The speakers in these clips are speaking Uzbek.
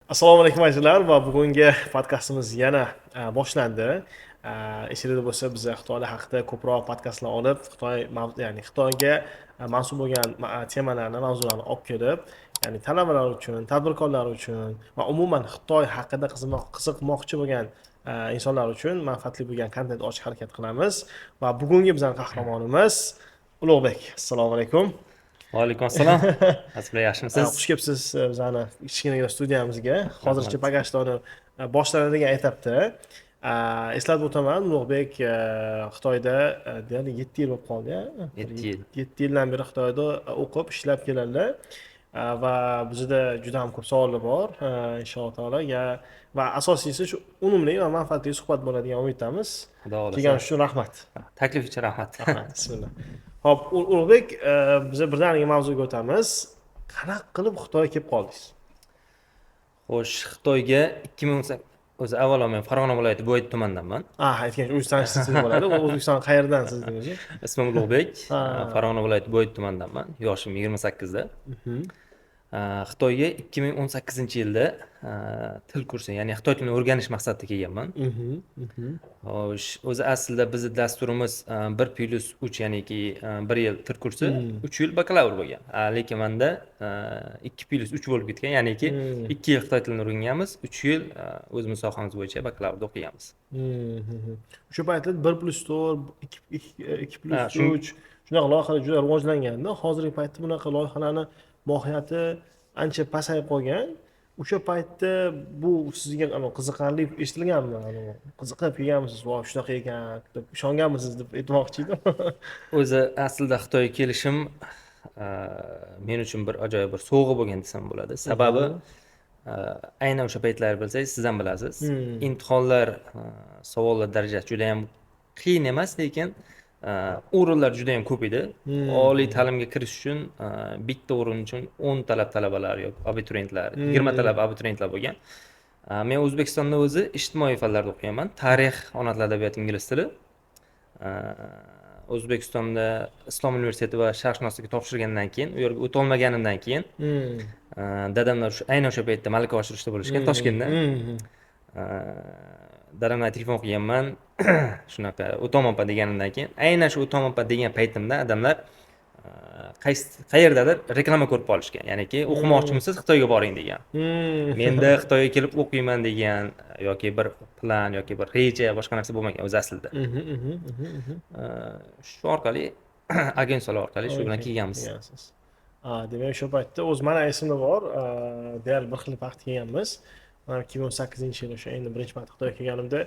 Assalomu alaykum azizlar va bugungi podkastimiz yana boshlandi. Esingizda bo'lsa biz Xitoylar haqida ko'proq podkastlar olib, ya'ni Xitoyga mansub bo'lgan temalarni, mavzularni olib kelib, ya'ni talabalar uchun, tadbirkorlar uchun va umuman Xitoy haqida qiziqmoqchi bo'lgan insonlar uchun manfaatli bo'lgan kontent olishga harakat qilamiz. Va bugungi bizning qahramonimiz Ulug'bek. Assalomu alaykum. Va alaykum assalom. Asbila yaxshimisiz? Xush kelibsiz bizani kichkinagina studiyamizga. Hozircha Rahmat. bagajlarni boshlanadigan etapda. Eslatib o'taman, Ulug'bek Xitoyda deyarli 7 yil bo'lib qoldi-ya. 7 yil. 7 yildan beri Xitoyda o'qib, ishlab keladilar. Va bizda juda ham ko'p savollar bor, inshaalloh taolo. Va asosiysi shu unumli va manfaatli suhbat bo'ladigan umiddamiz. Xudo xohlasa. Kelganingiz uchun rahmat. Taklif uchun rahmat. Rahmat. Bismillah. Hop, Ulug'bek, biz birdaniga mavzuga o'tamiz. Qanaqa qilib Xitoyga kelib qoldingiz? Xo'sh, Xitoyga 2018 o'zi avvalo men Farg'ona viloyati Bo'yit tumanidanman. Aytgan O'zbekiston siz bo'ladi. O'zbekiston qayerdan sizdingiz? Ismim Ulug'bek. Ha. Farg'ona viloyati Bo'yit tumanidanman. Yoshim 28 da. Xitoyga 2018-yilda til kursi, ya'ni Xitoy tilini o'rganish maqsadida kelganman. Xo'sh, o'zi aslida bizning dasturimiz 1+3, ya'niki 1 yil til kursi, 3 yil bakalavr bo'lgan. Lekin menda 2+3 bo'lib ketgan, ya'niki 2 yil Xitoy tilini o'rganganmiz, 3 yil o'zimiz sohamiz bo'yicha bakalavrda o'qiganmiz. O'sha paytda 1+4, 2+3 shunaqa loyihalar juda rivojlanganda, hozirgi paytda bunaqa loyihalarni mohiyati ancha pasayib qolgan. O'sha paytda bu sizga qiziqarli eshitilganmi? Qiziqib kelganmisiz? "Voy, shunaqa ekan" deb ishonganmisiz deb aytmoqchi edim. O'zi aslida Xitoyga kelishim men uchun bir ajoyib bir sovg'a bo'lgan desam bo'ladi. Sababi aynan o'sha paytlar bilsangiz, siz ham bilasiz. Imtihonlar, savollar darajasi juda ham qiyin emas, lekin o'rinlar juda ham ko'p edi. Oliy ta'limga kirish uchun bitta o'rin uchun 10 talab talabalar yoki abituriyentlar, 20 talab abituriyentlar bo'lgan. Men O'zbekistonda o'zi ijtimoiy fanlarda o'qiganman. Tarix, ona tili, adabiyot, ingliz tili. O'zbekistonda Islom universiteti va sharqshunoslikka topshirgandan keyin, u yerga o'ta olmaganimdan keyin, dadamlar aynan o'sha paytda malaka oshirishda bo'lishgan Toshkentda. Dadamdan telefon qilganman. Shunaqa o'tomonpa deganimdan keyin, aynan shu o'tomonpa degan paytimda odamlar qayerdadir reklama ko'rib qolishgan. Ya'niki o'qimoqchimisiz, Xitoyga boring degan. Menda Xitoyga kelib o'qiyman degan yoki bir plan yoki bir reja, boshqa narsa bo'lmagan o'zi aslida. Shu orqali agentlar orqali shu bilan kelganmiz. Demak, o'sha paytda o'z meni esimda bor, deyarli bir xil vaqt kelganmiz. 2018-yil o'sha endi birinchi marta Xitoyga kelganimda,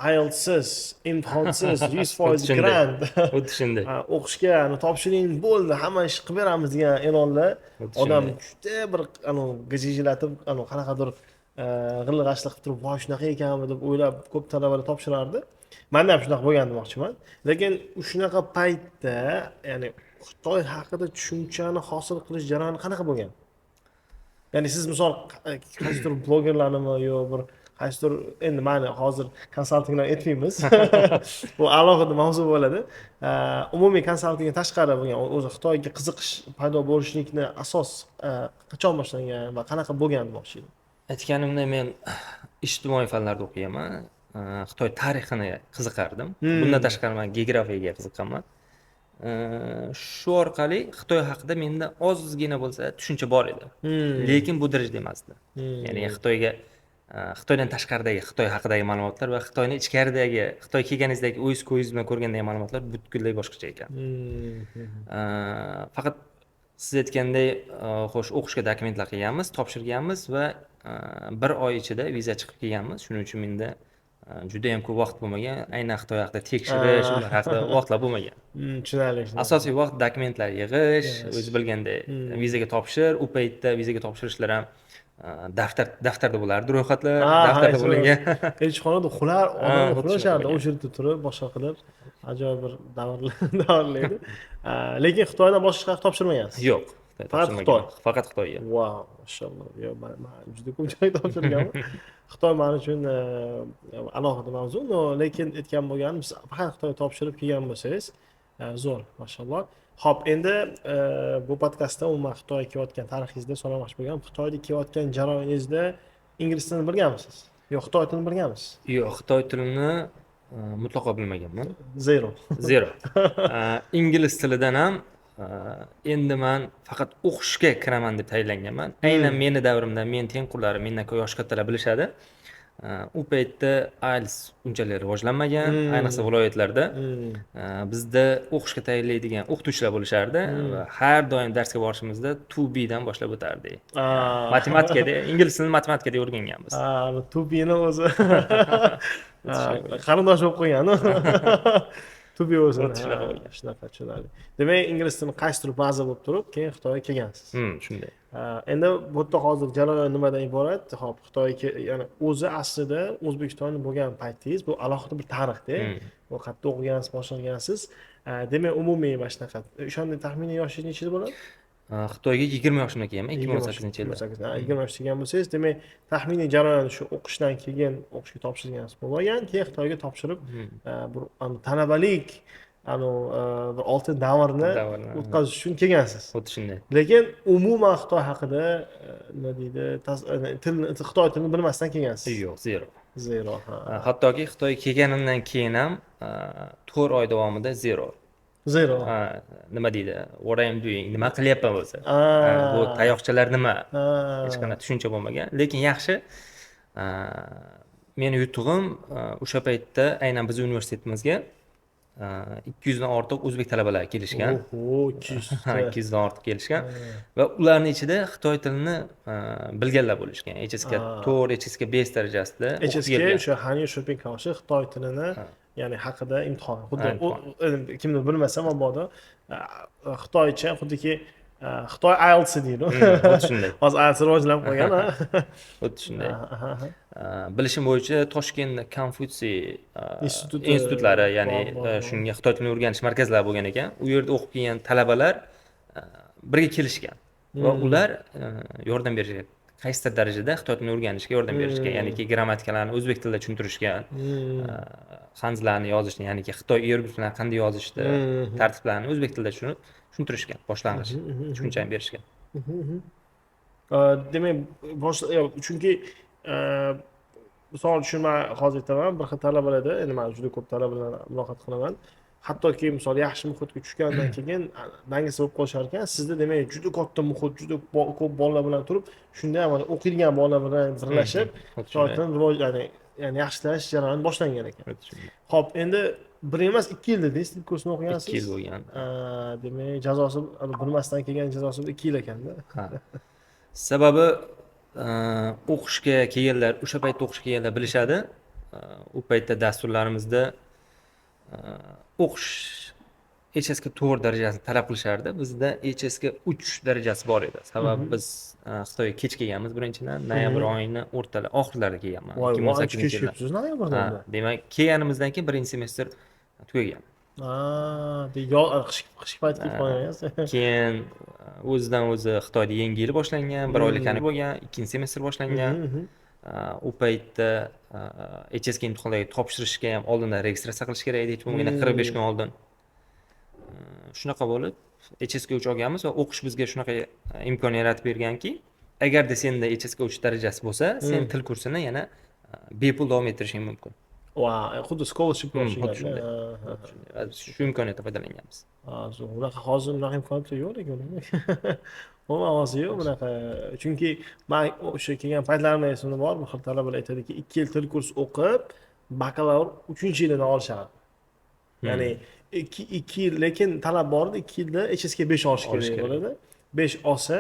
IELTSsiz, imtihonsiz 100% grant Xuddi shunday. o'qishga topshiring, bo'ldi, hamma ish qilib beramiz degan e'lonlar odam juda bir g'ijilatib, qanaqadir g'ilg'ashlik qilib turib, "Voy, shunaqa ekanmi" deb o'ylab ko'p talabalar topshirardi. Menda ham shunaqa bo'lgan demoqchiman. Lekin shunaqa paytda, ya'ni Xitoy haqida tushunchani hosil qilish jarayoni qanaqa bo'lgan? Ya'ni siz misol qaysidir blogerlarnimi yo bir qaysidir, endi mana hozir konsaltinglar aytmaymiz. Bu alohida mavzu bo'ladi. Umumiy konsaltingdan tashqari bo'lgan o'zi Xitoyga qiziqish paydo bo'lishlikni asos qachon boshlangan va qanaqa bo'lgan demoqchi edim. Aytganimdek, men ijtimoiy fanlarda o'qiganman. Xitoy tarixini qiziqardim. Bundan tashqari men geografiyaga qiziqqanman. Shu orqali Xitoy haqida menda ozgina bo'lsa tushuncha bor edi. Lekin bu darajada emasdi. Ya'ni Xitoydan tashqaridagi Xitoy haqidagi ma'lumotlar va Xitoyning ichkaridagi, Xitoy kelganingizdagi o'z ko'zingiz bilan ko'rgandagi ma'lumotlar butkul boshqacha ekan. Faqat siz aytgandek, xo'sh, o'qishga dokumentlar qilganmiz, topshirganmiz va 1 oy ichida viza chiqib kelganmiz. Shuning uchun menda juda ham ko'p vaqt bo'lmagan. Aynan Xitoy haqida tekshirish, ular haqida vaqtlar bo'lmagan. Tushunarli. Asosiy vaqt dokumentlar yig'ish, o'zi bilgandek vizaga topshir. U paytda vizaga topshirishlar ham daftarda bo'lardi, ro'yxatlar daftarda bo'lingan. Elchixonada odam xulashardi, o'sha yerda turib, boshqa qilib, ajoyib bir davrlar edi. Lekin Xitoydan boshqa topshirmagansiz? Yo'q, faqat Xitoyga. Wow, mashalloh. Yo, men juda ko'p joyga topshirganman. Xitoy men uchun alohida mavzu, lekin aytgan bo'lganim, siz faqat Xitoyga topshirib kelgan bo'lsangiz, Zo'r, mashalloh. Xo'p, endi bu podkastda umuman Xitoyga kelayotgan tarixingizda so'ramoqchi bo'lganim, Xitoyga kelayotgan jarayoningizda ingliz tilini bilganmisiz? Yo'q, Xitoy tilini bilganmisiz? Yo'q, xitoy tilini mutlaqo bilmaganman. Zero. Zero. Ingliz tilidan ham endi man faqat o'qishga kiraman deb tayinlanganman. Aynan meni davrimda men tengqurlarim, mendan ko'ra yoshi kattalar bilishadi. U paytda IELTS unchalik rivojlanmagan, ayniqsa viloyatlarda. Bizda o'qishga tayyorlaydigan o'qituvchilar bo'lishardi va har doim darsga borishimizda to be dan boshlab o'tardik. Matematikada, ingliz tilini matematikada o'rganganmiz. To be'ni o'zi qarindosh bo'lib qo'ygan. To be o'zi shunaqa tushunarli. Demak, ingliz tilini qaysidir baza bo'lib turib, keyin Xitoyga kelgansiz. Shunday. Endi bu yerda hozir jarayon nimadan iborat? Hop, Xitoyga, ya'ni o'zi aslida O'zbekistonda bo'lgan paytingiz bu alohida bir tarixda. Bu qayerda o'qigansiz, boshlagansiz. Demak, umumiy mana shunaqa. O'shanda taxminiy yoshingiz nechida bo'ladi? Xitoyga 20 yoshimda kelganman, 2018-yilda. 20 yoshda kelgan bo'lsangiz, demak, taxminiy jarayon shu o'qishdan keyin o'qishga topshirgansiz bo'lgan, keyin Xitoyga topshirib, bir talabalik bir oltin davrni o'tkazish uchun kelgansiz. Xuddi shunday. Lekin umuman Xitoy haqida nima deydi, Xitoy tilini bilmasdan kelgansiz. Yo'q, zero. Zero. Hattoki Xitoyga kelganimdan keyin ham 4 oy davomida zero. Zero. Nima deydi? What I'm doing, nima qilyapman o'zi? Bu tayoqchalar nima? Hech qanday tushuncha bo'lmagan. Lekin yaxshi. Meni yutug'im o'sha paytda aynan biz universitetimizga 200 dan ortiq o'zbek talabalari kelishgan. Oho, 200 dan ortiq kelishgan va ularning ichida Xitoy tilini bilganlar bo'lishgan. HSK 4, HSK 5 darajasida HSK o'sha Hanyu Shopping House Xitoy tilini, ya'ni haqida imtihon. Xuddi kimdir bilmasa mabodo Xitoycha, xuddiki Xitoy IELTS deydi. Xuddi shunday. Hozir IELTS rivojlanib qolgan. Xuddi shunday. Bilishim bo'yicha Toshkentda Konfutsiy institutlari, ya'ni shunga Xitoy tilini o'rganish markazlari bo'lgan ekan. U yerda o'qib kelgan talabalar birga kelishgan va ular yordam berishgan. Qaysidir darajada Xitoy tilini o'rganishga yordam berishgan, ya'niki grammatikalarni o'zbek tilida tushuntirishgan, hanzlarni yozishni, ya'niki Xitoy hieroglif bilan qanday yozishni, tartiblarni o'zbek tilida tushuntirishgan, boshlang'ich tushunchani berishgan. Demak, chunki misol uchun men hozir aytaman, bir xil talabalarda, endi men juda ko'p talabalarga muloqot qilaman. Hattoki misol yaxshi muhitga tushgandan keyin dangasa bo'lib qolishar ekan. Sizda demak juda katta muhit, juda ko'p bolalar bilan turib, shunda ham o'qiydigan bolalar bilan birlashib, Xitoy tilini rivojlanish, ya'ni yaxshilash jarayoni boshlangan ekan. Xo'p, endi bir emas 2 yil dedingiz, deb kursni o'qigansiz. 2 yil bo'lgan. Demak, jazosi bilmasdan kelgan jazosi 2 yil ekanda. Sababi o'qishga kelganlar, o'sha paytda o'qishga kelganlar bilishadi. U paytda dasturlarimizda o'qish HSK 4 darajasini talab qilishardi. Bizda HSK 3 darajasi bor edi. Sababi biz Xitoyga kech kelganmiz, birinchidan noyabr oyining o'rtalari, oxirlarida kelganman. 2018-yilda. Demak, kelganimizdan keyin birinchi semestr tugagan. Qish payti kelib qolgansiz. Keyin o'zidan o'zi Xitoyda yangi yil boshlangan, 1 oylik kanikul bo'lgan, ikkinchi semestr boshlangan. U paytda HSK imtihonlariga topshirishga ham oldindan registratsiya qilish kerak edi, hech bo'lmaganda 45 kun oldin. Shunaqa bo'lib, HSK 3 olganmiz va o'qish bizga shunaqa imkon yaratib berganki, agarda senda HSK 3 darajasi bo'lsa, sen til kursini yana bepul davom ettirishing mumkin. Xuddi scholarship o'xshagan. Shu imkoniyatdan foydalanganmiz. Unaqa hozir unaqa imkoniyat yo'q lekin. Umuman hozir yo'q bunaqa. Chunki men o'sha kelgan paytlarimda esimda bor, bir xil talabalar aytadiki, 2 yil til kursi o'qib, bakalavr 3-yilini olishadi. Ya'ni 2 yil, lekin talab bor edi, 2 yilda HSK 5 olish kerak bo'ladi. 5 olsa,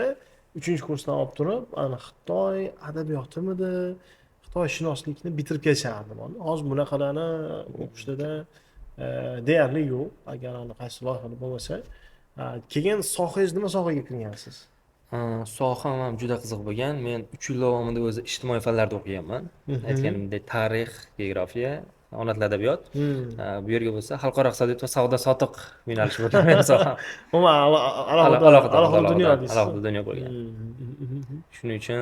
3-kursdan olib turib, ana Xitoy adabiyotimidi, Xitoy shunoslikni bitirib kelishardi. Hozir bunaqalarni o'qishda deyarli yo'q, agar qaysi loyihada bo'lmasa. Keyin sohangiz nima sohaga kirgansiz? Soham ham juda qiziq bo'lgan. Men 3 yil davomida o'zi ijtimoiy fanlarda o'qiganman. Aytganimdek, tarix, geografiya, ona tili adabiyot. Bu yerga bo'lsa xalqaro iqtisodiyot va savdo-sotiq yo'nalishi bo'lgan men soham. Umuman alohida dunyo deysiz. Alohida dunyo bo'lgan. Shuning uchun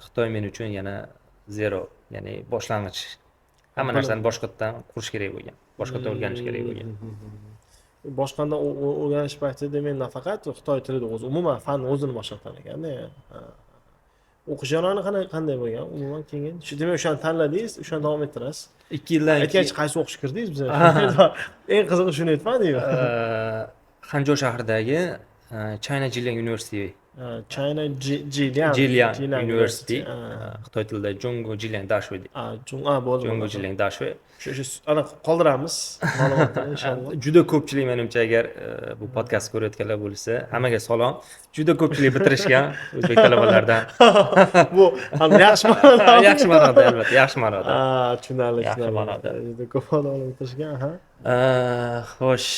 Xitoy men uchun yana zero, ya'ni boshlang'ich. Hamma narsani boshqatdan qurish kerak bo'lgan, boshqatdan o'rganish kerak bo'lgan. boshqandan o'rganish paytida demak nafaqat xitoy tilida o'zi umuman fan o'zini boshqargan ekanda. O'qish jarayoni qanday bo'lgan umuman keyin? Shu demak o'shani tanladingiz, o'shani davom ettirasiz. 2 yildan Aytgancha qaysi o'qishga kirdingiz biza? Eng qizig'i shuni aytmadingiz. Hanjou shahridagi China Jiliang University, China Jiliang Jiliang University, xitoy tilida Zhongguo Jiliang Dashui deydi. Bo'ldi. Zhongguo Jiliang Dashui. Shu ana qoldiramiz ma'lumotlarni inshaalloh. Juda ko'pchilik menimcha agar bu podkast ko'rayotganlar bo'lsa, hammaga salom. Juda ko'pchilik bitirishgan o'zbek talabalaridan. Bu yaxshi ma'noda. Yaxshi ma'noda albatta, yaxshi ma'noda. Tushunarli. Yaxshi ma'noda. Juda ko'p odamlar bitirishgan, Xo'sh,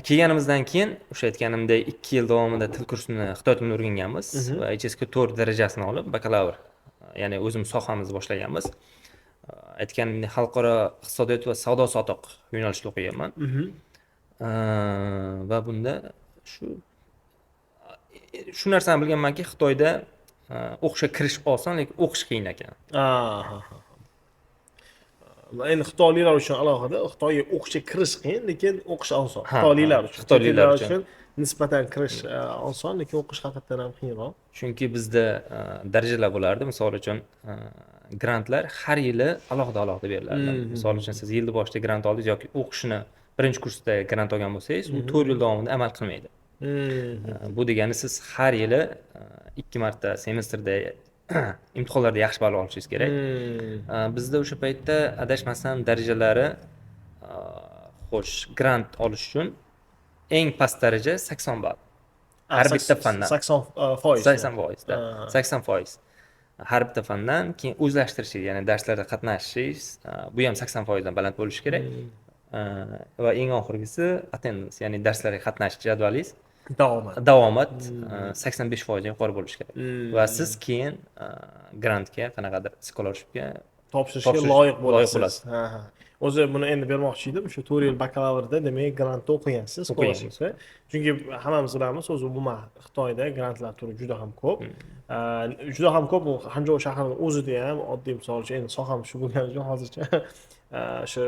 kelganimizdan keyin o'sha aytganimdek 2 yil davomida til kursini xitoy tilini o'rganganmiz va HSK 4 darajasini olib bakalavr, ya'ni o'zimiz sohamizni boshlaganmiz. Aytganimdek xalqaro iqtisodiyot va savdo sotiq yo'nalishida o'qiganman. Va bunda shu narsani bilganmanki, Xitoyda o'qishga kirish oson, lekin o'qish qiyin ekan. Endi xitoyliklar uchun alohida, Xitoyga o'qishga kirish qiyin, lekin o'qish oson. Xitoyliklar uchun nisbatan kirish oson, lekin o'qish haqiqatan ham qiyinroq. Chunki bizda darajalar bo'lardi. Misol uchun grantlar har yili alohida berilardi. Misol uchun siz yilni boshida grant oldingiz yoki o'qishni birinchi kursda grant olgan bo'lsangiz, u 4 yil davomida amal qilmaydi. Bu degani siz har yili 2 marta semestrda imtihonlarda yaxshi ball olishingiz kerak. Bizda o'sha paytda adashmasam darajalari xo'sh, grant olish uchun eng past daraja 80 ball. Har bitta fandan 80%. 80%. Har bitta fandan keyin o'zlashtirishingiz, ya'ni darslarda qatnashishingiz, bu ham 80% dan baland bo'lishi kerak. Va eng oxirgisi attendance, ya'ni darslarga qatnashish jadvalingiz, davomat 85% dan yuqori bo'lishi kerak. Va siz keyin grantga, qanaqadir scholarshipga topshirishga loyiq bo'lasiz. O'zi buni endi bermoqchi edim. Shu 4 yil bakalavrda demak grantda o'qigansiz, scholarshipga. Chunki hammamiz bilamiz, o'zi umuman Xitoyda grantlar turi juda ham ko'p. Juda ham ko'p. Bu Hanjou shahrining o'zida ham oddiy misol uchun endi soham shu bo'lgani uchun hozircha shu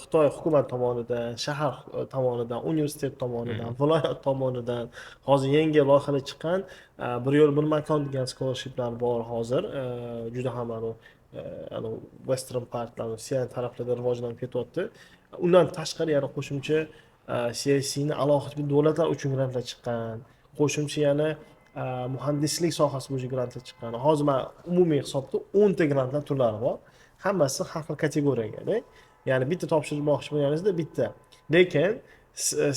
Xitoy hukumat tomonidan, shahar tomonidan, universitet tomonidan, viloyat tomonidan hozir yangi loyihalar chiqqan 1 yo'l 1 makon degan scholarshiplar bor hozir. Juda ham Western Partlar, Sian taraflarda rivojlanib ketyapti. Undan tashqari yana qo'shimcha CIC'ni alohida davlatlar uchun grantlar chiqqan. Qo'shimcha yana muhandislik sohasi bo'yicha grantlar chiqqan. Hozir men umumiy hisobda 10 ta grantlar turlari bor. Hammasi har xil kategoriyaga. Ya'ni bitta topshirmoqchi bo'lganingizda bitta. Lekin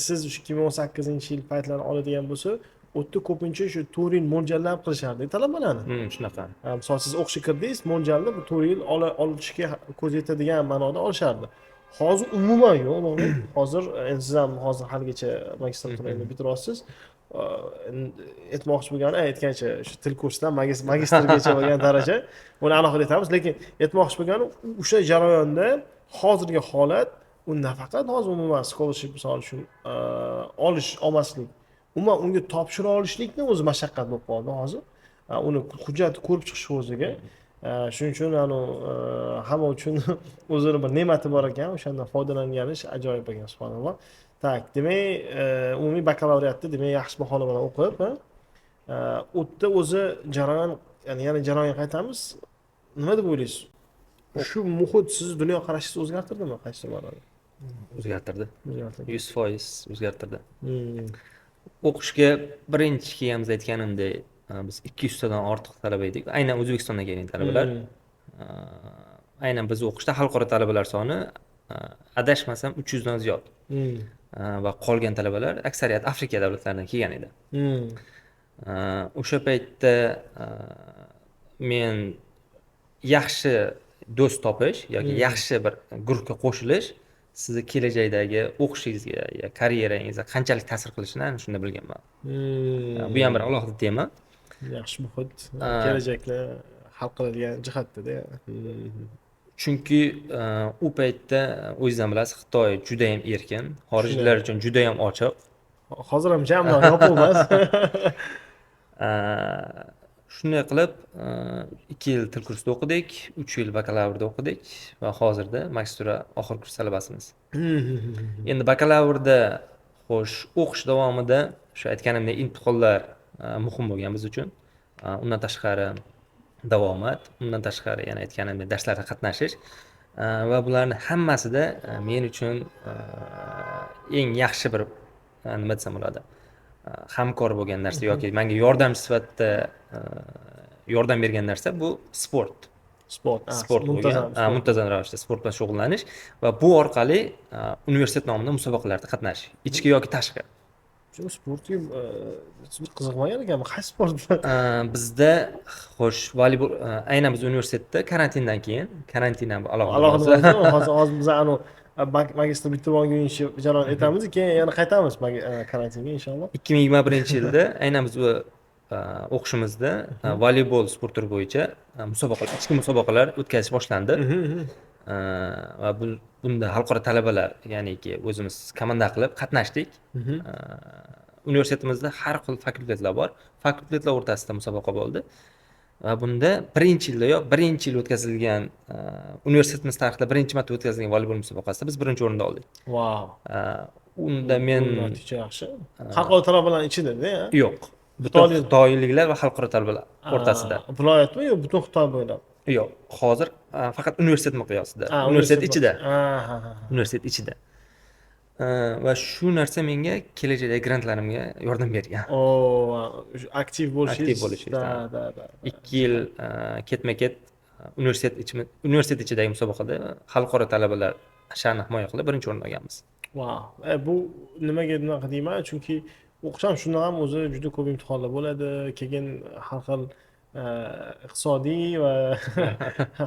siz 2018-yil paytlarni oladigan bo'lsa, o'tda ko'pincha shu 4 yil mo'ljallab qilishardi talabalarni. Shunaqa. Misol siz o'qishga kirdingiz, mo'ljalni bu 4 yil olishga ko'z yetadigan ma'noda olishardi. Hozir umuman yo'q. Hozir siz ham hozir haligacha magistraturani bitiryapsiz. Aytmoqchi bo'lgani, aytgancha shu til kursidan magistrgacha bo'lgan daraja. Buni alohida aytamiz, lekin aytmoqchi bo'lgani o'sha jarayonda hozirgi holat u nafaqat hozir umuman scholarship misol uchun olmaslik, umuman unga topshira olishlikni o'zi mashaqqat bo'lib qoldi hozir. Uni hujjatni ko'rib chiqish o'ziga. Shuning uchun hamma uchun o'zini bir ne'mati bor ekan, o'shandan foydalanish ajoyib ekan, subhanalloh. Tak, demak, umumiy bakalavriatda demak yaxshi baholar bilan o'qib, o'tda o'zi jarayon, ya'ni yana jarayonga qaytamiz. Nima deb o'ylaysiz? Shu muhit sizni dunyoqarashingizni o'zgartirdimi, qaysi ma'noda? O'zgartirdi. 100% o'zgartirdi. O'qishga birinchi kelganimizda aytganimdek, biz 200 tadan ortiq talaba edik. Aynan O'zbekistondan kelgan talabalar. Aynan biz o'qishda xalqaro talabalar soni adashmasam 300 dan ziyod. Va qolgan talabalar aksariyat Afrika davlatlaridan kelgan edi. O'sha paytda men yaxshi do'st topish yoki yaxshi bir guruhga qo'shilish sizni kelajakdagi o'qishingizga, karyerangizga qanchalik ta'sir qilishini shunda bilganman. Bu ham bir alohida tema. Yaxshi muhit kelajakni hal qiladigan jihatda-da. Chunki u paytda o'zingiz ham bilasiz, Xitoy juda ham erkin, xorijliklar uchun juda ham ochiq. Hozir ham jamlar yopilmas. Shunday qilib 2 yil til kursida o'qidik, 3 yil bakalavrda o'qidik va hozirda magistratura oxirgi kurs talabasimiz. Endi bakalavrda Xo'sh, o'qish davomida o'sha aytganimdek imtihonlar muhim bo'lgan biz uchun. Undan tashqari davomat, undan tashqari yana aytganimdek darslarda qatnashish va bularni hammasida men uchun eng yaxshi bir nima desam bo'ladi, hamkor bo'lgan narsa yoki menga yordamchi sifatida yordam bergan narsa bu sport. Sport Bo'lgan, muntazam ravishda sport bilan shug'ullanish va bu orqali universitet nomida musobaqalarda qatnashish, ichki yoki tashqi. Sportga qiziqmagan ekanman. Qaysi sport? Bizda xo'sh, voleybol aynan biz universitetda karantindan keyin karantin ham alohida hozir biz magistr bitirib olguncha jarayon etamiz, keyin yana qaytamiz karantinga inshaalloh. 2021-yilda aynan biz o'qishimizda voleybol sport turi bo'yicha ichki musobaqalar o'tkazish boshlandi. Va bunda xalqaro talabalar, ya'niki o'zimiz komanda qilib qatnashdik. Universitetimizda har xil fakultetlar bor. Fakultetlar o'rtasida musobaqa bo'ldi. Va bunda birinchi yil o'tkazilgan universitetimiz tarixida birinchi marta o'tkazilgan voleybol musobaqasida biz birinchi o'rinda oldik. Wow. Unda men natija yaxshi. Xalqaro talabalarning ichida-da? Yo'q. Butun xitoyliklar va xalqaro talabalar o'rtasida. Viloyatmi yo butun Xitoy bo'ylab? Yo'q, hozir faqat universitet miqyosida. Universitet ichida. Universitet ichida. Va shu narsa menga kelajakdagi grantlarimga yordam bergan. Aktiv bo'lishingiz. Da. 2 yil ketma-ket universitet ichidagi musobaqada xalqaro talabalar sha'ni himoya qilib birinchi o'rin olganmiz. Wow. Bu nimaga bunaqa deyman? Chunki o'qish ham shunda ham o'zi juda ko'p imtihonlar bo'ladi, keyin har xil iqtisodiy va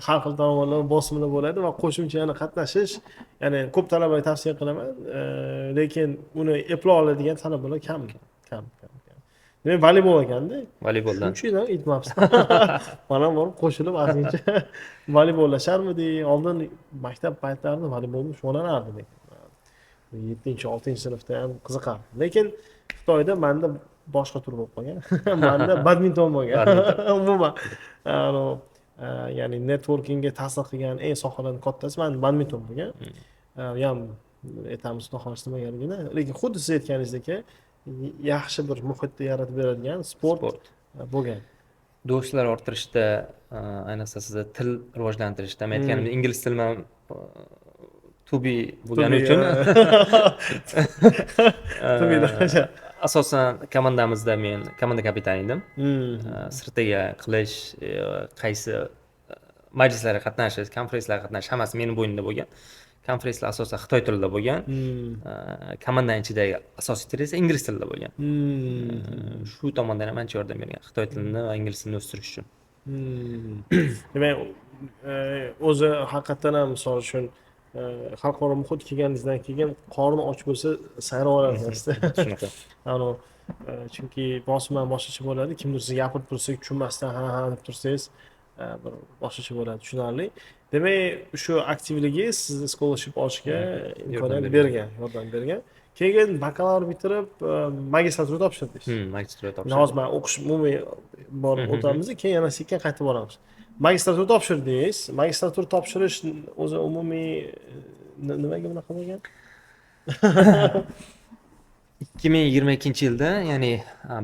har xil tomonlama bosimlar bo'ladi va qo'shimcha yana qatnashish, ya'ni ko'p talabaga tavsiya qilaman, lekin uni eplay oladigan talabalar kam. Demak, voleybol ekanda. Voleyboldan. Shunchaydan aytmabsiz. Mana borib qo'shilib ozgincha voleybollasharmidik. Oldin maktab paytlarida voleybolga shug'ullanardik. 7-6 sinfda ham qiziqardi. Lekin Xitoyda menda boshqa tur bo'lib qolgan. Menda badminton bo'lgan. Umuman ya'ni networkingga ta'sir qilgan eng sohalarning kattasi menda badminton bo'lgan. Ham aytamiz xudo xohlasa nimaligini, lekin xuddi siz aytganingizdek yaxshi bir muhitni yaratib beradigan sport bo'lgan. Do'stlar orttirishda, ayniqsa sizda til rivojlantirishda, men aytganimdek ingliz tili ham tubi bo'lgani uchun asosan komandamizda men komanda kapitani edim. Strategiya qilish, qaysi majlislarga qatnashish, konferensiyalarga qatnashish hammasi mening bo'ynimda bo'lgan. Konferensiyalar asosan xitoy tilida bo'lgan. Komandaning ichidagi asosiy tili esa ingliz tilida bo'lgan. Shu tomondan ham ancha yordam bergan xitoy tilini va ingliz tilini o'stirish uchun. Demak, o'zi haqiqatan ham misol uchun xalqaro muhit kelganingizdan keyin qorni och bo'lsa sayra olarsiz. Shunaqa. Chunki bosim ham boshqacha bo'ladi. Kimdir sizga gapirib tursa, tushunmasdan ha deb tursangiz, bir boshqacha bo'ladi, tushunarli. Demak, shu aktivligingiz sizni scholarship olishga imkoniyat bergan, yordam bergan. Keyin bakalavr bitirib, magistratura topshirdingiz. Magistratura topshirdim. Hozir men o'qish umumiy borib o'tamiz, keyin yana sekin qaytib boramiz. Magistratura topshirdingiz. Magistratura topshirish o'zi umumiy nimaga bunaqa bo'lgan? 2022-yilda, ya'ni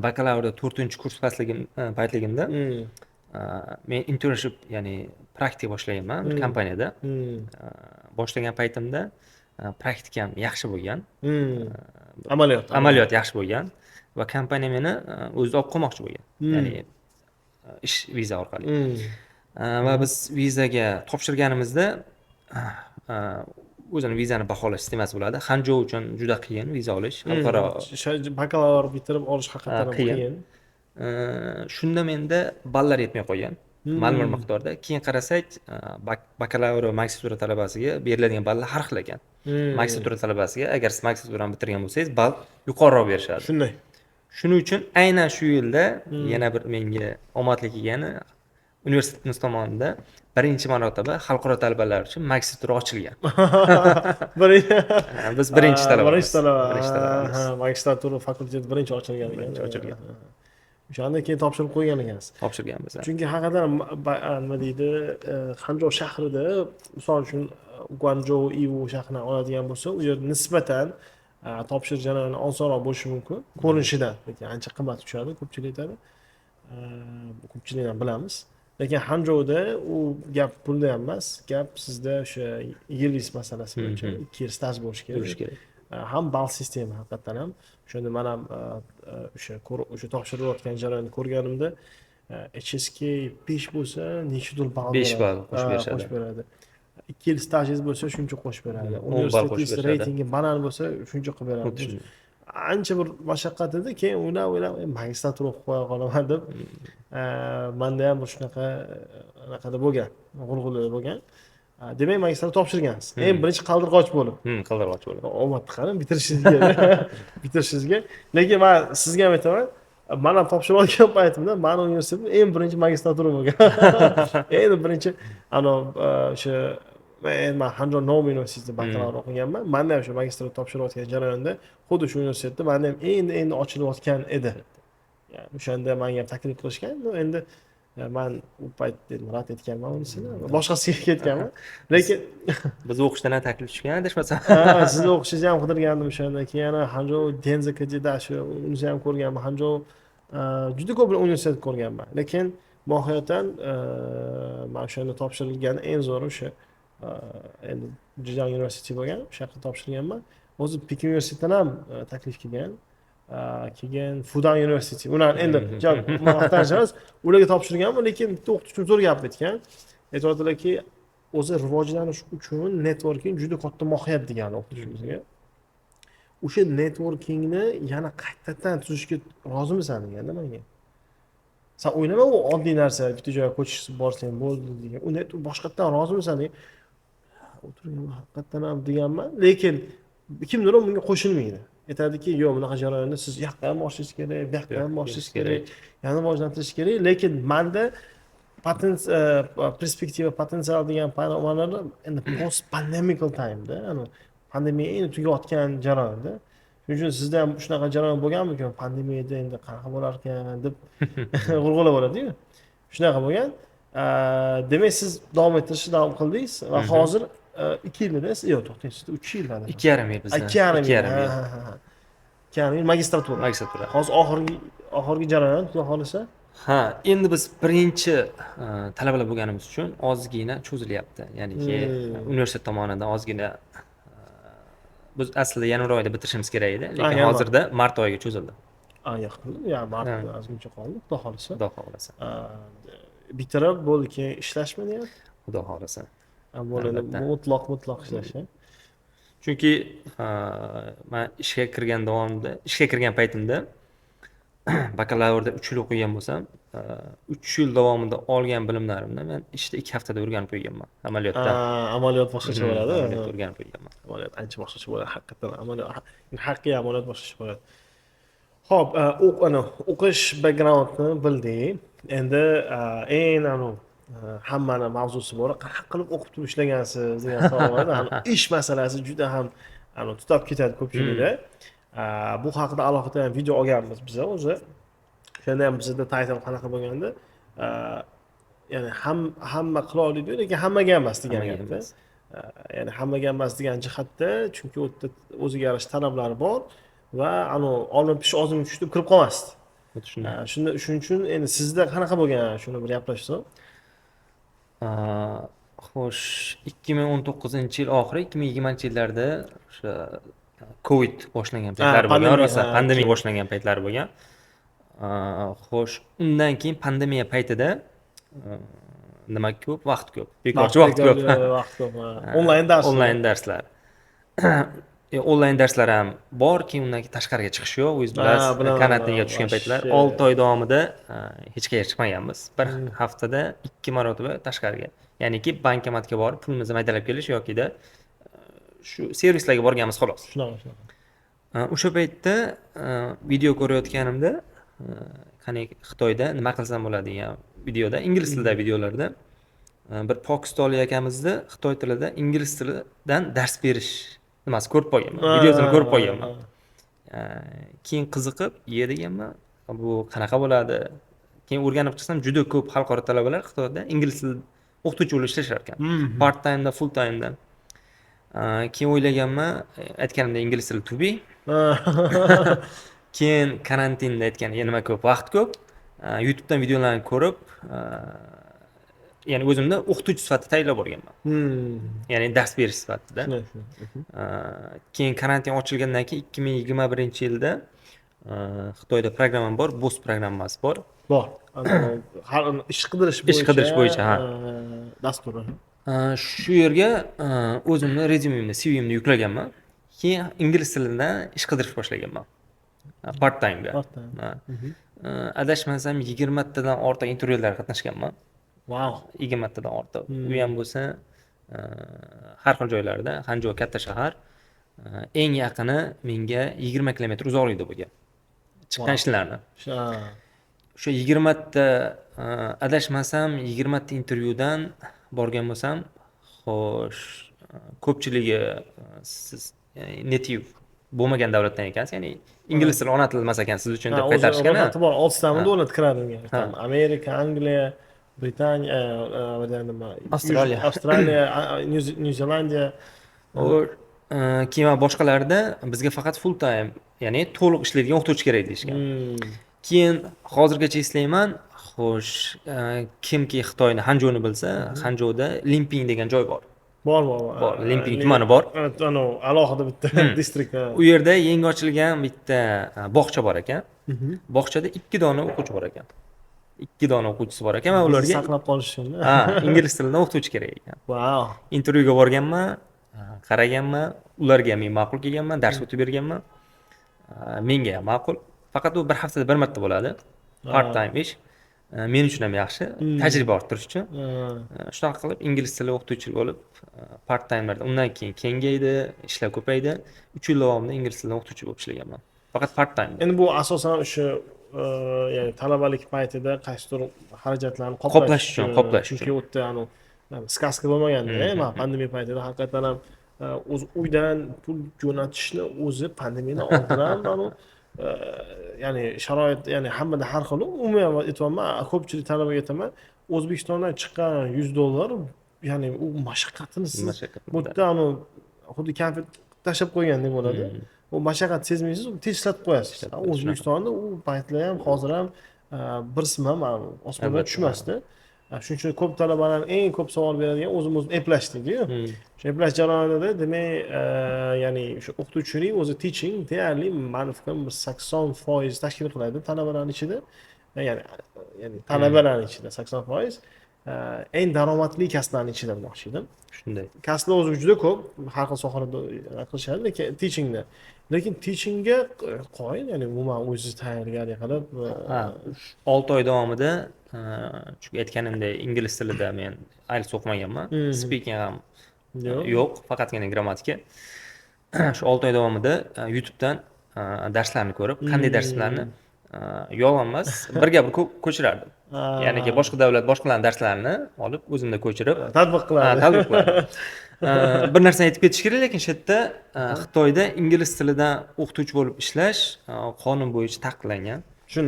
bakalavrda 4-kurs paytligimda men internship, ya'ni praktika boshlaganman bir kompaniyada. Boshlagan paytimda praktikam yaxshi bo'lgan. Amaliyot yaxshi bo'lgan va kompaniya meni o'zida olib qo'ymoqchi bo'lgan. Ya'ni ish viza orqali. Va biz vizaga topshirganimizda o'zini vizani baholash sistemasi bo'ladi. Hanjou uchun juda qiyin viza olish, xalqaro bakalavr bitirib olish haqiqatan qiyin. Shunda menda ballar yetmay qolgan. Ma'lum miqdorda. Keyin qarasak, bakalavr va magistratura talabasiga beriladigan ballar har xil ekan. Magistratura talabasiga agar siz magistraturani bitirgan bo'lsangiz, ball yuqoriroq berishadi. Shunday. Shuning uchun aynan shu yilda yana bir menga omadli kelgani, universitetimiz tomonidan birinchi marotaba xalqaro talabalar uchun magistratura ochilgan. Biz birinchi talabamiz. Magistratura fakulteti birinchi ochilgan ekan. O'shanda keyin topshirib qo'ygan ekansiz. Topshirganmiz. Chunki haqiqatan nima deydi, Hanjou shahrida, misol uchun Guangzhou, Iwu shahrini oladigan bo'lsa, u yer nisbatan topshirish jarayoni osonroq bo'lishi mumkin ko'rinishidan, lekin ancha qimmat tushadi ko'pchilik aytadi. Ko'pchilik ham bilamiz. Lekin Hangzhouda u gap pulda ham emas, gap sizda o'sha yilingiz masalasi bo'yicha 2 yil staj bo'lishi Bo'lishi kerak. kerak. Ham ball sistema haqiqatan ham. O'shanda men ham o'sha topshirilayotgan jarayonni ko'rganimda HSK 5 bo'lsa nechidir ball 5 ball qo'shib berishadi. qo'shib beradi. 2 yil stajingiz bo'lsa shuncha qo'shib beradi. 10 ball qo'shib Universitetingiz berishadi. reytingi banan bo'lsa shuncha qilib beradi. Xuddi shunday. Ancha bir mashaqqat edi, keyin o'ylab magistratura o'qib qo'ya qolaman deb menda ham shunaqada bo'lgan, g'ulg'ula bo'lgan. Demak, magistratura topshirgansiz. Eng birinchi qaldirg'och bo'lib. Qaldirg'och bo'lib. Omad tiqarim bitirishingizga. Lekin men sizga ham aytaman, men ham topshirayotgan paytimda meni universitetim eng birinchi magistratura bo'lgan. Eng birinchi o'sha men Hangzhou Normal universitetida bakalavr o'qiganman. Menda ham shu magistratura topshirayotgan jarayonda xuddi shu universitetda menda ham endi ochilayotgan edi. Ya'ni o'shanda menga taklif qilishgan. Endi men u payt rad etganman unisini, boshqasiga ketganman. Lekin Biz o'qishdan ham taklif tushgan adashmasam. sizni o'qishingizni ham qidirgandim o'shanda. Keyin yana Hangzhou Denzhikda shu unisini ham ko'rganman. Hangzhou juda ko'p universitet ko'rganman. Lekin mohiyatan men o'shanda topshirilgan eng zo'ri o'sha endi Zhejiang University bo'lgan, o'sha yerga topshirganman. O'zi Pekin universitetidan ham taklif kelgan. Keyin Fudan University. Ular endi maqtanishimiz, ularga topshirganman, lekin bitta o'qituvchim zo'r gap aytgan. Aytadilarki, o'zi rivojlanish uchun networking juda katta mohiyat degan o'qituvchimizga. O'sha networkingni yana qaytadan tuzishga rozimisan deganda menga. Sen o'ylama, u oddiy narsa, bitta joyga ko'chishib borsang bo'ldi degan. Uni boshqatdan rozimisan degan. O'tirgan haqiqatdan ham deganman, lekin kimdir bunga qo'shilmaydi. Aytadiki, yo'q, bunaqa jarayonni siz yoqqa ham borishingiz kerak, bu yoqqa ham borishingiz kerak, yana rivojlantirish kerak. Lekin menda perspektiva, potensial degan ma'nolarda endi post pandemical time'da, pandemiya endi tugayotgan jarayonda. Shuning uchun sizda ham shunaqa jarayon bo'lganmi-ku, pandemiyada endi qanaqa bo'lar ekan deb g'ulg'ula bo'ladi-ku. Shunaqa bo'lgan. Demak, siz davom ettirishni davom qildingiz va hozir 2 yildasiz, yo'q, to'xtang, sizda 3 yildan. 2,5 yil bizda. 2,5 yil. 2,5 yil magistratura. Magistratura. Hozir oxirgi jarayon, xudo xolisa. Endi biz birinchi talabalar bo'lganimiz uchun ozgina cho'zilyapti. Ya'niki universitet tomonidan ozgina biz aslida yanvar oyida bitirishimiz kerak edi, lekin hozirda mart oyiga cho'zildi. Yaqin, ya'ni martda ozmuncha qoldi, xudo xolisa. Xudo xolasa. Bitirib bo'ldi, keyin ishlashmi deyapti? Xudo xolasa. Bo'ladi, mutlaq ishlash. Chunki men ishga kirgan paytimda bakalavrda 3 yil o'qigan bo'lsam, 3 yil davomida olgan bilimlarimni men ishda 2 haftada o'rganib qo'yganman amaliyotda. Amaliyot boshqacha bo'ladi. Amaliyot o'rganib qo'yganman. Amaliyot ancha boshqacha bo'ladi haqiqatan. Haqiqiy amaliyot boshqacha bo'ladi. Xo'p, o'qish backgroundni bildik. Endi eng hammani mavzusi bor. Qanaqa qilib o'qib turib ishlagansiz degan savol bo'ladi. Ish masalasi juda ham tutab ketadi ko'pchilikda. Bu haqida alohida ham video olganmiz biz o'zi. O'shanda ham bizda title qanaqa bo'lganda, ya'ni hamma qila oladi, lekin hammaga emas degan gapda. Ya'ni hammaga emas degan jihatda, chunki u yerda o'ziga yarasha talablari bor va oldin pish og'zim tushib kirib qolmasdi. Shuning uchun endi sizda qanaqa bo'lgan, shuni bir gaplashsin. Xo'sh, 2019-yil oxiri, 2020-yillarda o'sha Covid boshlangan paytlari bo'lgan, rosa pandemiya boshlangan paytlari bo'lgan. Xo'sh, undan keyin pandemiya paytida nima ko'p, vaqt ko'p, bekorchi vaqt ko'p. Onlayn darslar. Onlayn darslar ham bor, keyin undan keyin tashqariga chiqish yo'q. O'zingiz bilasiz, karantinga tushgan paytlar 6 oy davomida hech qayerga chiqmaganmiz. Bir haftada 2 marotaba tashqariga. Ya'niki bankomatga borib pulimizni maydalab kelish yokida shu servislarga borganmiz xolos. Shunaqa. O'sha paytda video ko'rayotganimda, qani Xitoyda nima qilsam bo'ladi degan videoda, ingliz tilida videolarda bir pokistonlik akamizni Xitoy tilida ingliz tilidan dars berish nimasi ko'rib qolganman. Videosini ko'rib qolganman. Keyin qiziqib, deganman, bu qanaqa bo'ladi? Keyin o'rganib chiqsam, juda ko'p xalqaro talabalar Xitoyda ingliz tilida o'qituvchi bo'lib ishlashar ekan. Part time'da, full time'da. Keyin o'ylaganman, aytganimda ingliz tili to be. Keyin karantinda aytgan, nima ko'p, vaqt ko'p. YouTubedan videolarni ko'rib, ya'ni o'zimni o'qituvchi sifatida tayyorlab olganman. Ya'ni dars berish sifatida. Keyin karantin ochilgandan keyin 2021-yilda Xitoyda programma bor, BOS programmasi bor. Bor. Har ish qidirish bo'yicha. Ish qidirish bo'yicha, ha. Dastur. Shu yerga o'zimni rezyumemni, CV'imni yuklaganman. Keyin ingliz tilidan ish qidirish boshlaganman. Part time'ga. Adashmasam 20 tadan ortiq intervyularga qatnashganman. Wow. 20 tadan ortiq. U ham bo'lsa har xil joylarda, Hanjo katta shahar. Eng yaqini menga 20 kilometr uzoqlikda bo'lgan. Chiqqan ishlarni. O'sha 20 ta adashmasam 20 ta intervyudan borgan bo'lsam, xo'sh, ko'pchiligi siz native bo'lmagan davlatdan ekansiz, ya'ni ingliz tili ona tili emas ekan siz uchun deb qaytarishgan. O'zi bor, 6 tami davlat kiradi unga. Amerika, Angliya, Britaniya, Avstraliya, New Zelandiya. Keyin boshqalarda bizga faqat full time, ya'ni to'liq ishlaydigan o'qituvchi kerak deyishgan. Keyin hozirgacha eslayman, xo'sh, kimki Xitoyni Hanjoni bilsa, Hanjoda Limping degan joy bor. Bor. Limping tumani bor. Alohida bitta distrikt. U yerda yangi ochilgan bitta bog'cha bor ekan. Bog'chada 2 dona o'quvchi bor ekan. 2 dona o'quvchisi bor ekan va ularga saqlab qolish uchun. Ingliz tilidan o'qituvchi kerak ekan. Wow. Intervyuga borganman, qaraganman, ularga men ma'qul kelganman, dars o'tib berganman. Menga ham ma'qul. Faqat u bir haftada bir marta bo'ladi. Part time ish. Men uchun ham yaxshi, tajriba orttirish uchun. Shunaqa qilib ingliz tili o'qituvchi bo'lib, part time'larda undan keyin kengaydi, ishlar ko'paydi. 3 yil davomida ingliz tilidan o'qituvchi bo'lib ishlaganman. Faqat part time. Endi bu asosan o'sha ya'ni talabalik paytida qaysidir xarajatlarni qoplash uchun. Chunki u yerda skaska bo'lmaganda, pandemiya paytida haqiqatan ham o'z uydan pul jo'natishni o'zi pandemiyadan oldin ham ya'ni sharoit, ya'ni hammada har xil. Umuman aytyapman, ko'pchilik talabaga aytaman, O'zbekistondan chiqqan $100, ya'ni u mashaqqatini siz bu yerda xuddi konfet tashlab qo'ygandek bo'ladi. U mashaqqat sezmaysiz, tez ishlatib qo'yasiz. O'zbekistonda u paytlar ham hozir ham bir sim ham osmondan tushmasdi. Shuning uchun ko'p talabalar eng ko'p savol beradigan o'zimizni eplashdikku. Shu eplash jarayonida demak, ya'ni shu o'qituvchilik o'zi teaching deyarli meni fikrim 80% tashkil qiladi talabalarning ichida. Ya'ni talabalarning ichida 80% eng daromadli kasblarning ichida demoqchi edim. Shunday. Kasblar o'zi juda ko'p, har xil sohalarda qilishadi, lekin teachingda. Lekin teachingga qoyil, ya'ni umuman o'zingiz tayyorgarlik qilib, 6 oy davomida, chunki aytganimdek ingliz tilida men IELTS o'qimaganman, speaking ham yo'q, faqatgina grammatika. Shu 6 oy davomida YouTubedan darslarni ko'rib, qanday darslarni yolg'on emas, birga bir ko'chirardim. Ya'ni boshqa davlat boshqalarning darslarini olib o'zimda ko'chirib tatbiq qilardim. Bir narsani aytib ketish kerak, lekin shu yerda Xitoyda ingliz tilidan o'qituvchi bo'lib ishlash qonun bo'yicha taqiqlangan.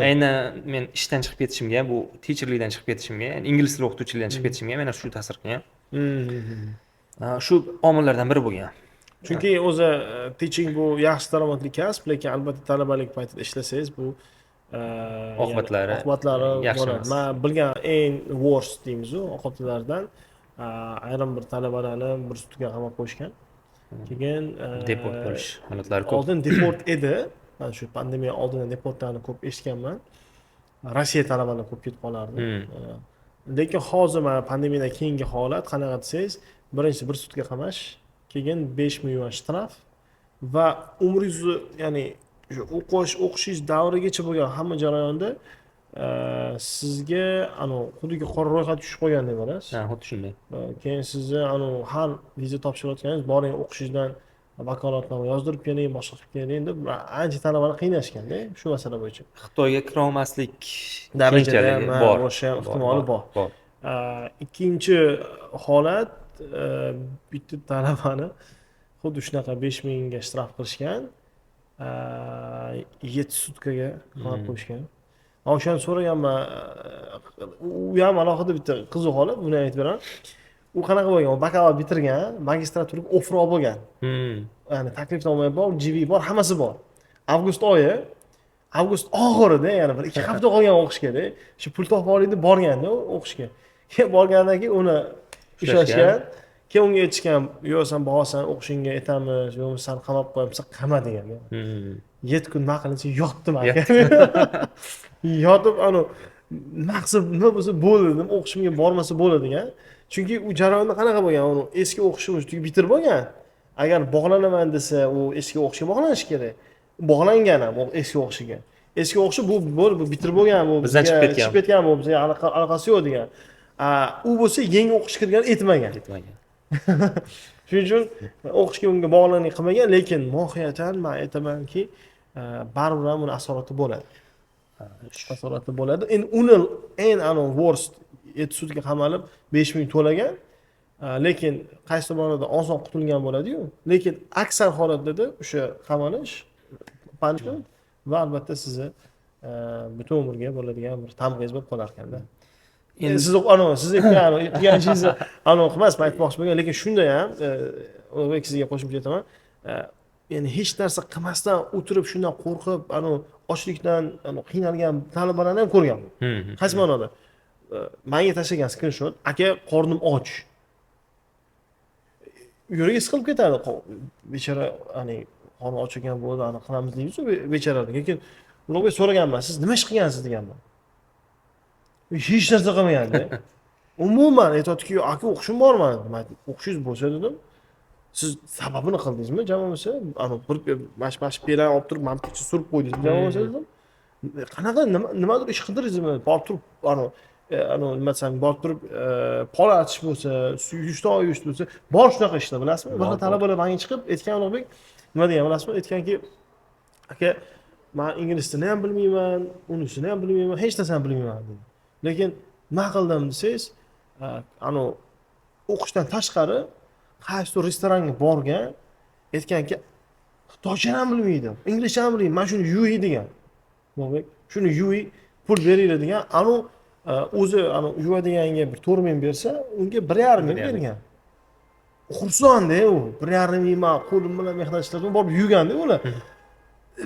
Aynan men ishdan chiqib ketishimga, bu teacherlikdan chiqib ketishimga, ya'ni ingliz tili o'qituvchilikdan chiqib ketishimga mana shu ta'sir qilgan. Shu omillardan biri bo'lgan. Chunki o'zi teaching bu yaxshi daromadli kasb, lekin albatta talabalik paytida ishlasangiz bu oqibatlari yaxshi bo'ladi. Men bilgan eng worst deymiz-ku, oqibatlardan ayrim bir talabalarni bir sutga qamab qo'yishgan. Keyin deport bo'lish holatlari ko'p. Oldin deport edi. Men shu pandemiya oldidan deportlarni ko'p eshitganman. Rossiya talabalari ko'p ketib qolardi. Lekin hozir mana pandemiyadan keyingi holat qanaqa desangiz, birinchi bir sutka qamash, keyin 5,000 yuan shtraf va umringizni, ya'ni o'qishingiz davrigacha bo'lgan hamma jarayonda sizga xuddi qora ro'yxat tushib qo'ygandek bo'lasiz. Xuddi shunday. Keyin sizni har viza topshirayotganingiz boring o'qishingizdan vakolatnoma yozdirib keling, boshqa qilib keling deb ancha talabalar qiynashganda shu masala bo'yicha. Xitoyga kira olmaslik darajada bor, o'sha ehtimoli bor. Ikkinchi holat, bitta talabani xuddi shunaqa 5,000 ga shtraf qilishgan. 7 sutkaga qamab qo'yishgan. O'shani so'raganman. U ham alohida bitta qiziq holat, buni aytib beraman. u qanaqa bo'lgan, u bakalavr bitirgan, magistraturaga offer olib bo'lgan. Ya'ni taklifnoma bor, GV bor, hammasi bor. Avgust oyi, avgust oxirida, ya'ni bir 2 hafta qolgan o'qishga-da, shu pul topib oldi borganda o'qishga. Borgandan keyin uni ushlashgan, keyin unga aytishgan, "Yo'q, sen borsan, o'qishingga aytamiz, yo'q, seni qamab qo'yamiz, qama" degan. 7 kun nima qilinsa yotdim aka. Yotib maqsad nima bo'lsa bo'ldi dedim, o'qishimga bormasa bo'ladigan. Chunki u jarayonda qanaqa bo'lgan, uni eski o'qishini tugib bitirib bo'lgan. Agar bog'lanaman desa, u eski o'qishga bog'lanish kerak. Bog'langan ham eski o'qishiga. Eski o'qishi bu bitirib bo'lgan, bu bizdan chiqib ketgan, bu bizga aloqasi yo'q degan. U bo'lsa yangi o'qish kirgan aytmagan. Shuning uchun o'qishga unga bog'lanib qilmagan, lekin mohiyatan men aytamanki, baribir ham uni asorati bo'ladi. Asorati bo'ladi. Endi uni worst 7 sutka qamalib 5 ming to'lagan, lekin qaysi tomonida oson qutulgan bo'ladi-yu, lekin aksar holatlarda o'sha qamalish punishment va albatta sizni butun umrga bo'ladigan bir tamg'iz bo'lib qolar ekanda. Endi siz qilganingizni qilmas, men aytmoqchi bo'lgan, lekin shunda ham Ulug'bek sizga qo'shimcha aytaman. Ya'ni hech narsa qilmasdan o'tirib shundan qo'rqib, ochlikdan qiynalgan talabalarni ham ko'rganman. Qaysi ma'noda? Menga tashlagan screenshot, aka qornim och. Yuragi siqilib ketadi. Bechora qorni och ekan bo'ldi, qilamiz deymiz-ku bechoralar. Lekin Ulug'bek so'raganman, siz nima ish qilgansiz deganman. Hech narsa qilmagan-da. Umuman aytayotki, aka o'qishim bormi? Men o'qishingiz bo'lsa dedim. Siz sababini qildingizmi? Javob bo'lsa, bir bash pelan olib turib, mamtikcha surib qo'ydingizmi? Javob bo'lsa dedim. Qanaqa nimadir ish qidirdingizmi? Borib turib, nima desam, borib turib, pol atish bo'lsa, yuzta bo'lsa, bor shunaqa ishlar, bilasizmi? Bir xil talabalar menga chiqib aytgan Ulug'bek, nima degan bilasizmi? Aytganki, aka, men ingliz tilini ham bilmayman, unisini ham bilmayman, hech narsani bilmayman dedi. Lekin nima qildim desangiz, o'qishdan tashqari qaysi restoranga borgan, aytganki, xitoycha ham bilmaydi, inglizcha ham bilmaydi, men shuni yui degan. Ulug'bek, shuni yui pul beringlar degan, o'zi yuvadiganga bir 4 ming bersa, unga 1,5 ming bergan. Xursand-da u, 1,5 ming qo'lim bilan mehnat ishladim, borib yuganda ular.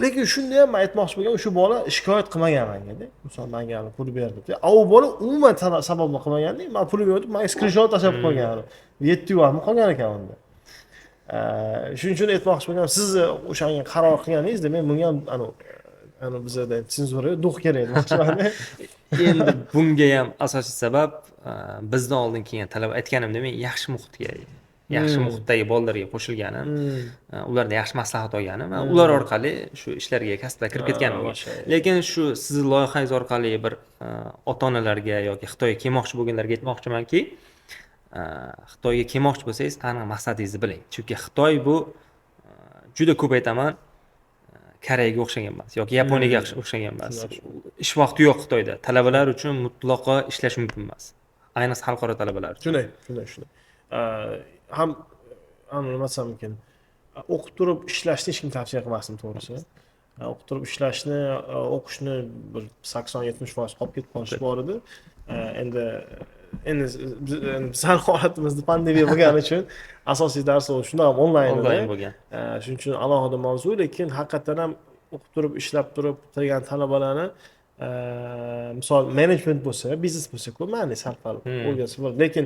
Lekin shunda ham men aytmoqchi bo'lgan, shu bola shikoyat qilmagan menga-da. Misol menga pul berdi. U bola umuman sababni qilmagan-da, men pul berib, menga screenshot tashab qo'ygan. 7 yuan qolgan ekan unda. Shuning uchun aytmoqchi bo'lgan, siz o'shanga qaror qilganingizda men bunga ham bizda senzura duh kerak demoqchiman. Endi bunga ham asosiy sabab bizdan oldin kelgan talaba aytganimdek, men yaxshi muhitdagi bolalarga qo'shilganim, ulardan yaxshi maslahat olganim va ular orqali shu ishlarga, kasbga kirib ketganim. Lekin shu sizni loyihangiz orqali bir ota-onalarga yoki Xitoyga kelmoqchi bo'lganlarga aytmoqchimanki, Xitoyga kelmoqchi bo'lsangiz, aniq maqsadingizni biling. Chunki Xitoy bu juda ko'p aytaman, Koreyaga o'xshagan emas yoki Yaponiyaga o'xshagan emas. Ish vaqti yo'q Xitoyda. Talabalar uchun mutlaqo ishlash mumkin emas. Ayniqsa xalqaro talabalar uchun. Shunday. Ham nima desam mumkin, o'qib turib ishlashni hech kim tavsiya qilmasdim, to'g'risi. O'qib turib ishlashni, o'qishni bir 80-70% qolib ketib qolish bor edi. Endi bizning holatimizda pandemiya bo'lgani uchun asosiy darslar shunda ham onlayn bo'lgan. Shuning uchun alohida mavzu, lekin haqiqatan ham o'qib turib, ishlab turib turgan talabalarni misol menejment bo'lsa, biznes bo'lsa, mayli sal-pal o'rgansa bo'ladi, lekin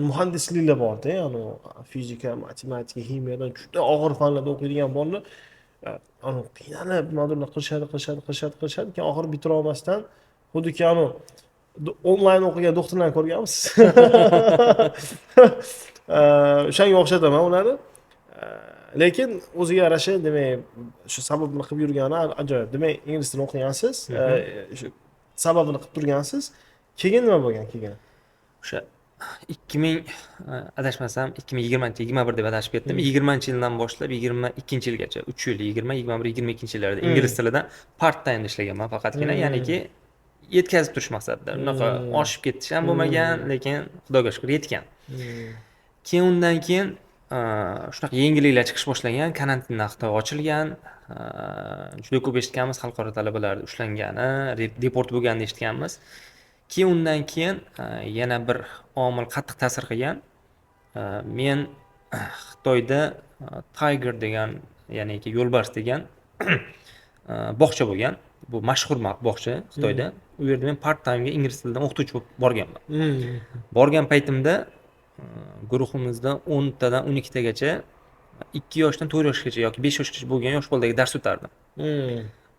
muhandisliklar bor-da, fizika, matematika, ximiyadan juda og'ir fanlarda o'qiydigan bolalar qiynalib nimadirlar qilishadi, keyin oxiri bitira olmasdan xuddiki onlayn o'qigan doktorlarni ko'rganmiz. O'shanga o'xshataman ularni. Lekin o'ziga yarasha, demak, shu sababni qilib yurgani ajoyib. Demak, ingliz tilini o'qigansiz, shu sababini qilib turgansiz. Keyin nima bo'lgan keyin? O'sha 2000 adashmasam 2020-21 deb adashib ketdim. 20-yildan boshlab 22-yilgacha 3 yil, 20, 21, 22 yillarda ingliz tilidan part-time ishlaganman faqatgina, ya'niki yetkazib turish maqsadida. Unaqa oshib ketish ham bo'lmagan, lekin Xudoga shukr yetgan. Keyin undan keyin shunaqa yengilliklar chiqish boshlangan, karantindan Xitoy ochilgan, juda ko'p eshitganmiz xalqaro talabalar ushlangani, deport bo'lganini eshitganmiz. Keyin undan keyin yana bir omil qattiq ta'sir qilgan. Men Xitoyda Tiger degan, ya'ni yo'lbars degan bog'cha bo'lgan. Bu mashhur bog'cha Xitoyda. U yerda men part time'ga ingliz tilidan o'qituvchi bo'lib borganman. Borgan paytimda guruhimizda 10 tadan 12 tagacha 2 yoshdan 4 yoshgacha yoki 5 yoshgacha bo'lgan yosh bolalarga dars o'tardim.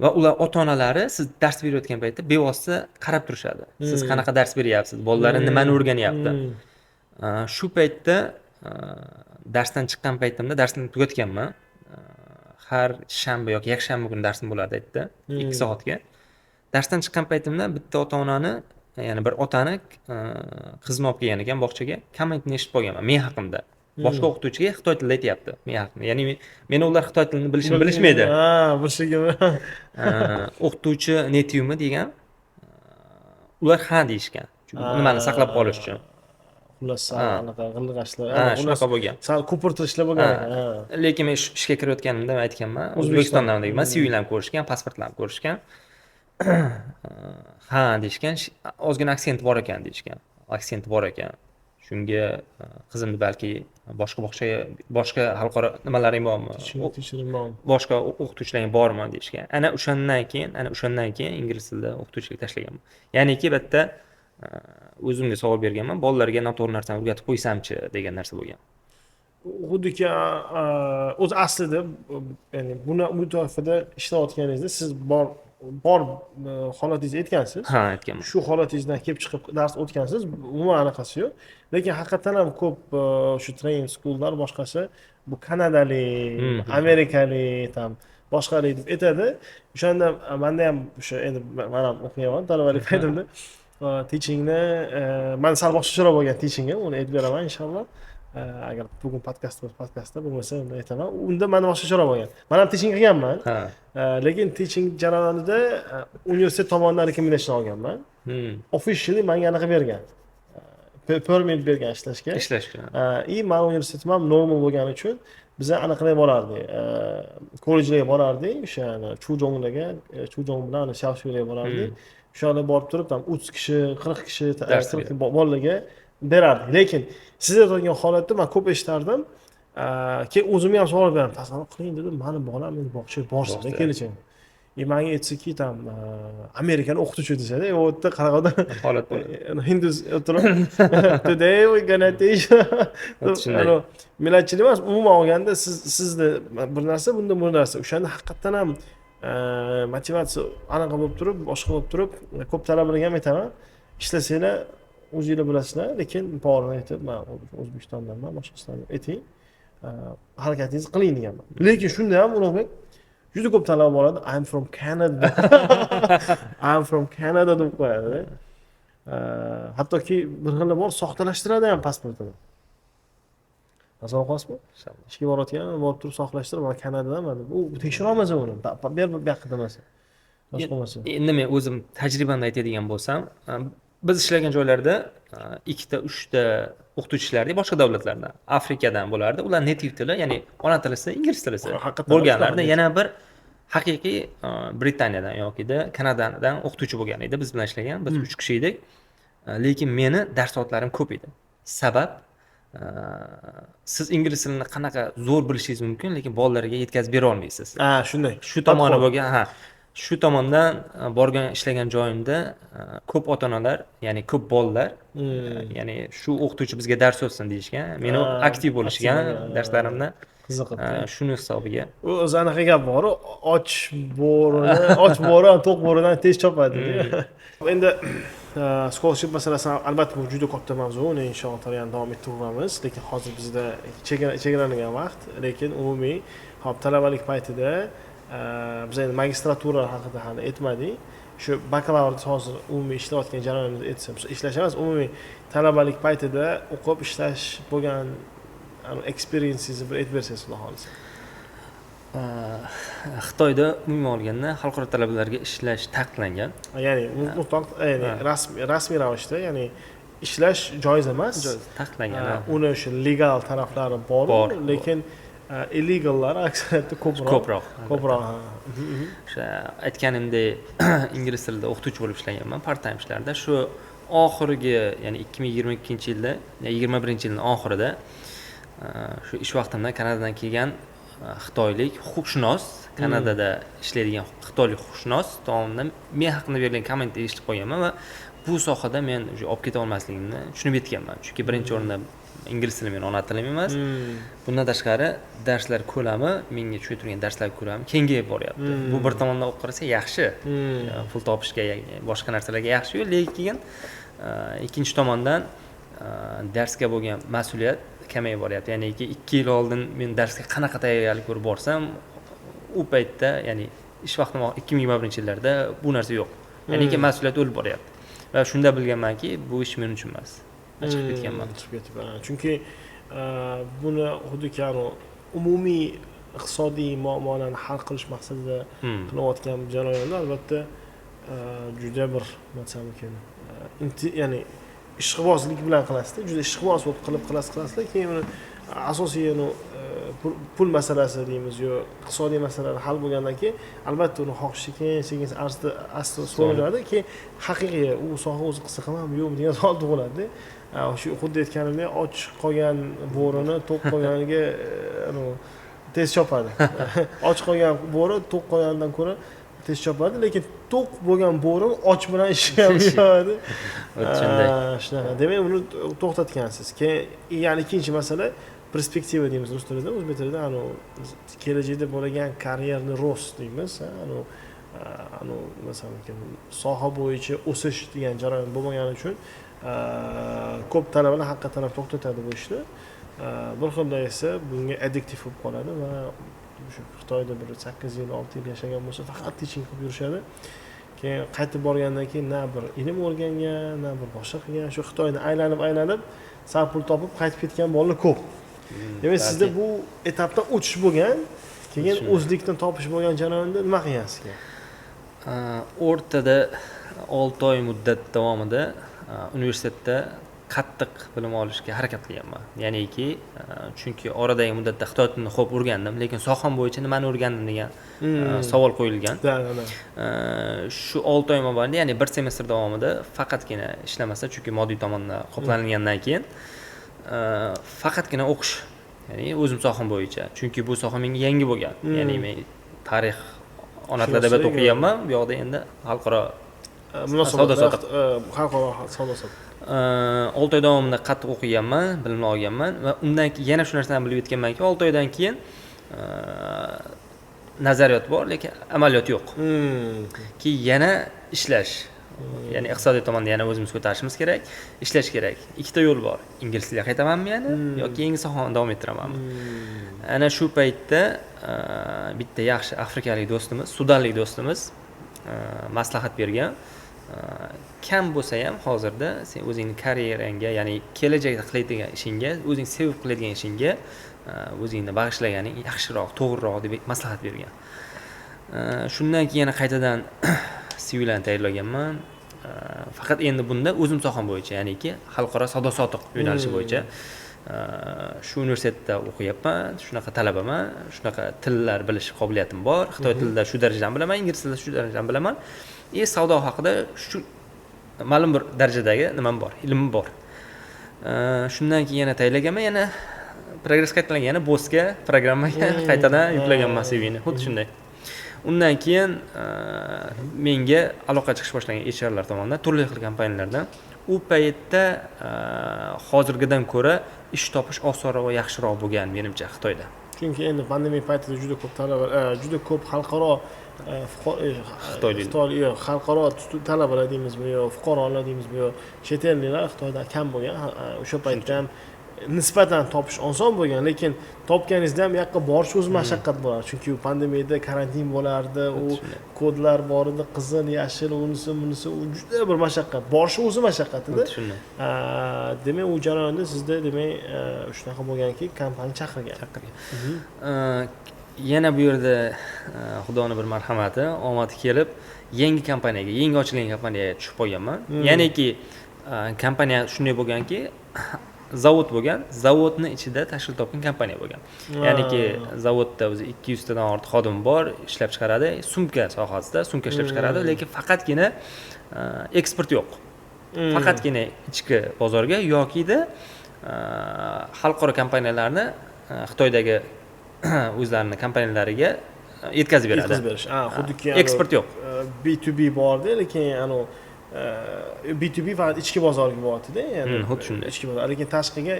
Va ular ota-onalari siz dars berayotgan paytda bevosita qarab turishadi. Siz qanaqa dars beryapsiz, bolalar nimani o'rganyapti. Shu paytda darsdan chiqqan paytimda darsni tugatganman. Har shanba yoki yakshanba kuni darsim bo'ladi aytdi, 2 soatga. Darsdan chiqqan paytimda bitta ota-onani, ya'ni bir otani qizini olib kelgan ekan bog'chaga, kommentni eshitib qolganman men haqimda. Boshqa o'qituvchiga xitoy tilida aytyapti men haqimda. Ya'ni meni ular xitoy tilini bilishmaydi. Bilishligimi. O'qituvchi netivmi degan. Ular ha deyishgan. Chunki nimani saqlab qolish uchun. Xullas, anaqa g'ilg'ashlar. Shunaqa bo'lgan. Sal ko'pirtirishlar bo'lgan ekan. Lekin men ishga kirayotganimda men aytganman, O'zbekistondan deyman, CV'larni ko'rishgan, pasportlarni ko'rishgan. Ha deyishgan, ozgina aksent bor ekan deyishgan. Aksent bor ekan. Shunga qizimni balki boshqa xalqaro nimalaring bormi? Boshqa o'qituvchilaring bormi deyishgan. Ana o'shandan keyin ingliz tilida o'qituvchilik tashlaganman. Ya'niki bitta o'zimga savol berganman, bolalarga noto'g'ri narsani o'rgatib qo'ysamchi degan narsa bo'lgan. Xuddiki o'z aslida, ya'ni bu toifada ishlayotganingizda siz bor holatingizni aytgansiz. Ha, aytganman. Shu holatingizdan kelib chiqib dars o'tgansiz, umuman anaqasi yo'q. Lekin haqiqatan ham ko'p shu training schoollar boshqasi bu kanadalik, amerikalik, ham boshqalik deb aytadi. O'shanda menda ham o'sha endi men ham o'qiyapman talabalik paytimda. Teachingni men sal boshqacharoq bo'lgan teachingim, uni aytib beraman inshaalloh. Agar bugun podkastda bo'lmasa unda aytaman. Unda men boshqacharoq bo'lgan. Men ham teaching qilganman. Lekin teaching jarayonida universitet tomonidan rekomendatsiya olganman. Officially menga anaqa bergan. Permit bergan ishlashga. Men universitetim ham normal bo'lgani uchun biz anaqa borardik. Kollejlarga borardik, o'sha Chujonglarga, Chujong bilan Shaoxuga borardik. O'shanda borib turib, tam 30 kishi, 40 kishi, 40 bolalarga berardik. Lekin siz aytgan holatda men ko'p eshitardim. Keyin o'zimga ham savol beraman. Tasavvur qiling dedim, meni bolam endi bog'chaga borsa kelajak. Menga aytsa-ki, tam Amerikan o'qituvchi desa-da, u yerda qanaqadir holat bo'ladi. Hindus o'tirib, today we gonna teach. Millatchilik emas, umuman olganda sizda bir narsa, bunda bir narsa. O'shanda haqiqatan ham motivatsiya anaqa bo'lib turib, boshqa bo'lib turib, ko'p talabalarga ham aytaman, ishlasanglar o'zingizlar bilasizlar, lekin borini aytib, men O'zbekistondanman, boshqasidan ayting, harakatingizni qiling deganman. Lekin shunda ham Ulug'bek juda ko'p talaba bo'ladi. I'm from Canada. I'm from Canada deb qo'yadi. Hattoki bir xillar bor, soxtalashtiradi ham pasportini. Tasavvur qilasizmi? Ishga borayotgan, borib turib soxtalashtirib, men Kanadadanman deb. U tekshira olmasa uni. Ber bu yoqqa demasa. Endi men o'zim tajribamni aytadigan bo'lsam, biz ishlagan joylarda 2 ta 3 ta o'qituvchilarni boshqa davlatlardan, Afrikadan bo'lardi. Ular native tili, ya'ni ona tilisi ingliz tilisi bo'lganlarda, yana bir haqiqiy Britaniyadan yoki Kanadadan o'qituvchi bo'lgan edi. Biz bilan ishlagan, biz 3 kishi edik. Lekin meni dars soatlarim ko'p edi. Sabab siz ingliz tilini qanaqa zo'r bilishingiz mumkin, lekin bolalarga yetkazib bera olmaysiz. Shunday. Shu tomoni bo'lgan, Shu tomondan borgan ishlagan joyimda ko'p ota-onalar, ya'ni ko'p bolalar, ya'ni shu o'qituvchi bizga dars o'tsin deyishgan. Meni aktiv bo'lishgan darslarimda. Qiziqib. Shuni hisobiga. O'zi anaqa gap bor, och bo'ri to'q bo'ridan tez chopadi. Endi scholarship masalasi albatta bu juda katta mavzu, uni inshaalloh ham davom ettiramiz, lekin hozir bizda chegaralangan vaqt, lekin umumiy talabalik paytida biz endi magistratura haqida hali aytmadik. Shu bakalavriat hozir umumiy ishlayotgan jarayonimizni aytsam, ishlash emas, umumiy talabalik paytida o'qib ishlash bo'lgan experience'ingizni bir aytib bersangiz, xudo xolisa. Xitoyda umuman olganda xalqaro talabalarga ishlash taqiqlangan. Ya'ni mutlaq, ya'ni rasmiy ravishda, ya'ni ishlash joiz emas. Taqiqlangan. Uni o'sha legal taraflari bor, lekin illegallar aksariyatda ko'proq. O'sha aytganimdek ingliz tilida o'qituvchi bo'lib ishlaganman part time ishlarda. Shu oxirgi, ya'ni 2022-yilda, 21-yilning oxirida shu ish vaqtimda Kanadadan kelgan xitoylik huquqshunos, Kanadada ishlaydigan xitoylik huquqshunos tomonidan men haqimda berilgan kommentda eshitib qolganman va bu sohada men olib keta olmasligimni tushunib yetganman. Chunki birinchi o'rinda ingliz tili mening ona tilim emas. Bundan tashqari darslar ko'lami, menga tushib turgan darslar ko'lami kengayib boryapti. Bu bir tomondan olib qarasa yaxshi. Pul topishga, boshqa narsalarga yaxshi-yu, lekin ikkinchi tomondan darsga bo'lgan mas'uliyat kamayib boryapti. Ya'ni 2 yil oldin men darsga qanaqa tayyorgarlik ko'rib borsam, u paytda, ya'ni ish vaqtim 2021-yillarda bu narsa yo'q. Ya'ni mas'uliyat o'lib boryapti. Va shunda bilganmanki, bu ish men uchun emas. Chiqib ketganman. Chunki buni xuddi umumiy iqtisodiy muammolarni hal qilish maqsadida qilayotgan jarayonda albatta juda bir nima desam ekan, ya'ni ishqibozlik bilan qilasizda, juda ishqiboz bo'lib qilasizlar, keyin uni asosiy pul masalasi deymiz yo iqtisodiy masalalar hal bo'lgandan keyin albatta uni xohishi sekin asta so'nadi, keyin haqiqiy u soha o'zi qiziq emasmi yo'qmi degan savol tug'iladi. Shu xuddi aytganimdek, och qolgan bo'rini to'q qolganiga tez chopadi. Och qolgan bo'ri to'q qolgandan ko'ra tez chopadi, lekin to'q bo'lgan bo'ri och bilan ishlayolmaydi. Shunaqa. Demak, uni to'xtatgansiz. Keyin yana ikkinchi masala perspektiva deymiz rus tilida, o'zbek tilida kelajakda bo'lgan karyerni rost deymiz. Masalan, soha bo'yicha o'sish degan jarayon bo'lmagani uchun ko'p talabalar haqiqatan to'xtatadi bu ishni. Bir xilda esa bunga addiktiv bo'lib qoladi va shu Xitoyda bir 8 yil, 6 yil yashagan bo'lsa, faqat teaching qilib yurishadi. Keyin qaytib borgandan keyin na bir ilm o'rgangan, na bir boshqa qilgan, shu Xitoyni aylanib, sal pul topib qaytib ketgan bolalar ko'p. Demak, sizda bu etapdan o'tish bo'lgan, keyin o'zlikni topish bo'lgan jarayonda nima qilyapsiz? O'rtada 6 oy muddat davomida universitetda qattiq bilim olishga harakat qilganman. Ya'niki, chunki oradagi muddatda xitoy tilini xo'p o'rgandim, lekin soham bo'yicha nimani o'rgandim degan savol qo'yilgan. Shu 6 oy mobaynida, ya'ni bir semestr davomida faqatgina ishlamasa, chunki moddiy tomondan qoplangandan keyin faqatgina o'qish. Ya'ni o'zim soham bo'yicha, chunki bu soha menga yangi bo'lgan. Ya'ni men tarix, ona tili adabiyot o'qiganman, bu yoqda endi xalqaro savdo-sotiq. 6 oy davomida qattiq o'qiganman, bilimni olganman va undan keyin yana shu narsani bilib yetganmanki, 6 oydan keyin nazariyat bor, lekin amaliyot yo'q. Keyin yana ishlash. Ya'ni iqtisodiy tomonda yana o'zimiz ko'tarishimiz kerak, ishlash kerak. Ikkita yo'l bor. Ingliz tiliga qaytamanmi yana yoki yangi sohani davom ettiramanmi? Ana shu paytda bitta yaxshi afrikalik do'stimiz, sudanlik do'stimiz maslahat bergan. Kam bo'lsa ham hozirda sen o'zingning karyerangga, ya'ni kelajakda qiladigan ishingga, o'zing sevib qiladigan ishingga o'zingni bag'ishlaganing yaxshiroq, to'g'riroq deb maslahat bergan. Shundan keyin yana qaytadan CV'larni tayyorlaganman. Faqat endi bunda o'zim soham bo'yicha, ya'niki xalqaro savdo-sotiq yo'nalishi bo'yicha shu universitetda o'qiyapman, shunaqa talabaman, shunaqa tillar bilish qobiliyatim bor. Xitoy tilida shu darajadan bilaman, ingliz tilida shu darajadan bilaman. Savdo haqida shu ma'lum bir darajadagi nimam bor, ilmim bor. Shundan keyin yana tayyorlaganman, yana progress qaytalangan, yana bossga, programmaga qaytadan yuklaganman CV'ni, xuddi shunday. Undan keyin menga aloqa chiqish boshlagan HRlar tomonidan, turli xil kompaniyalardan. U paytda hozirgidan ko'ra ish topish osonroq va yaxshiroq bo'lgan menimcha Xitoyda. Chunki endi pandemiya paytida juda ko'p talabalar, juda ko'p xalqaro xalqaro talabalar deymizmi yo fuqarolar deymizmi yo chet elliklar Xitoyda kam bo'lgan. O'sha paytda ham nisbatan topish oson bo'lgan, lekin topganingizda ham yoqqa borish o'zi mashaqqat bo'lardi. Chunki u pandemiyada karantin bo'lardi, u kodlar bor edi, qizil, yashil, unisi, bunisi, u juda bir mashaqqat. Borish o'zi mashaqqat edi. Demak, u jarayonda sizda demak shunaqa bo'lganki, kompaniya chaqirgan. Yana bu yerda Xudoning bir marhamati, omadi kelib, yangi kompaniyaga, yangi ochilgan kompaniyaga tushib qolganman. Ya'niki kompaniya shunday bo'lganki, zavod bo'lgan, zavodning ichida tashkil topgan kompaniya bo'lgan. Ya'niki zavodda o'zi 200 tadan ortiq xodim bor, ishlab chiqaradi, sumka sohasida sumka ishlab chiqaradi, lekin faqatgina eksport yo'q. Faqatgina ichki bozorga yokida xalqaro kompaniyalarni Xitoydagi o'zlarining kompaniyalariga yetkazib beradi. Yetkazib berish. Xuddiki eksport yo'q. B2B bordi, lekin B2B faqat ichki bozorga bo'lyapti-da, ya'ni. Xuddi shunday. Ichki bozor, lekin tashqiga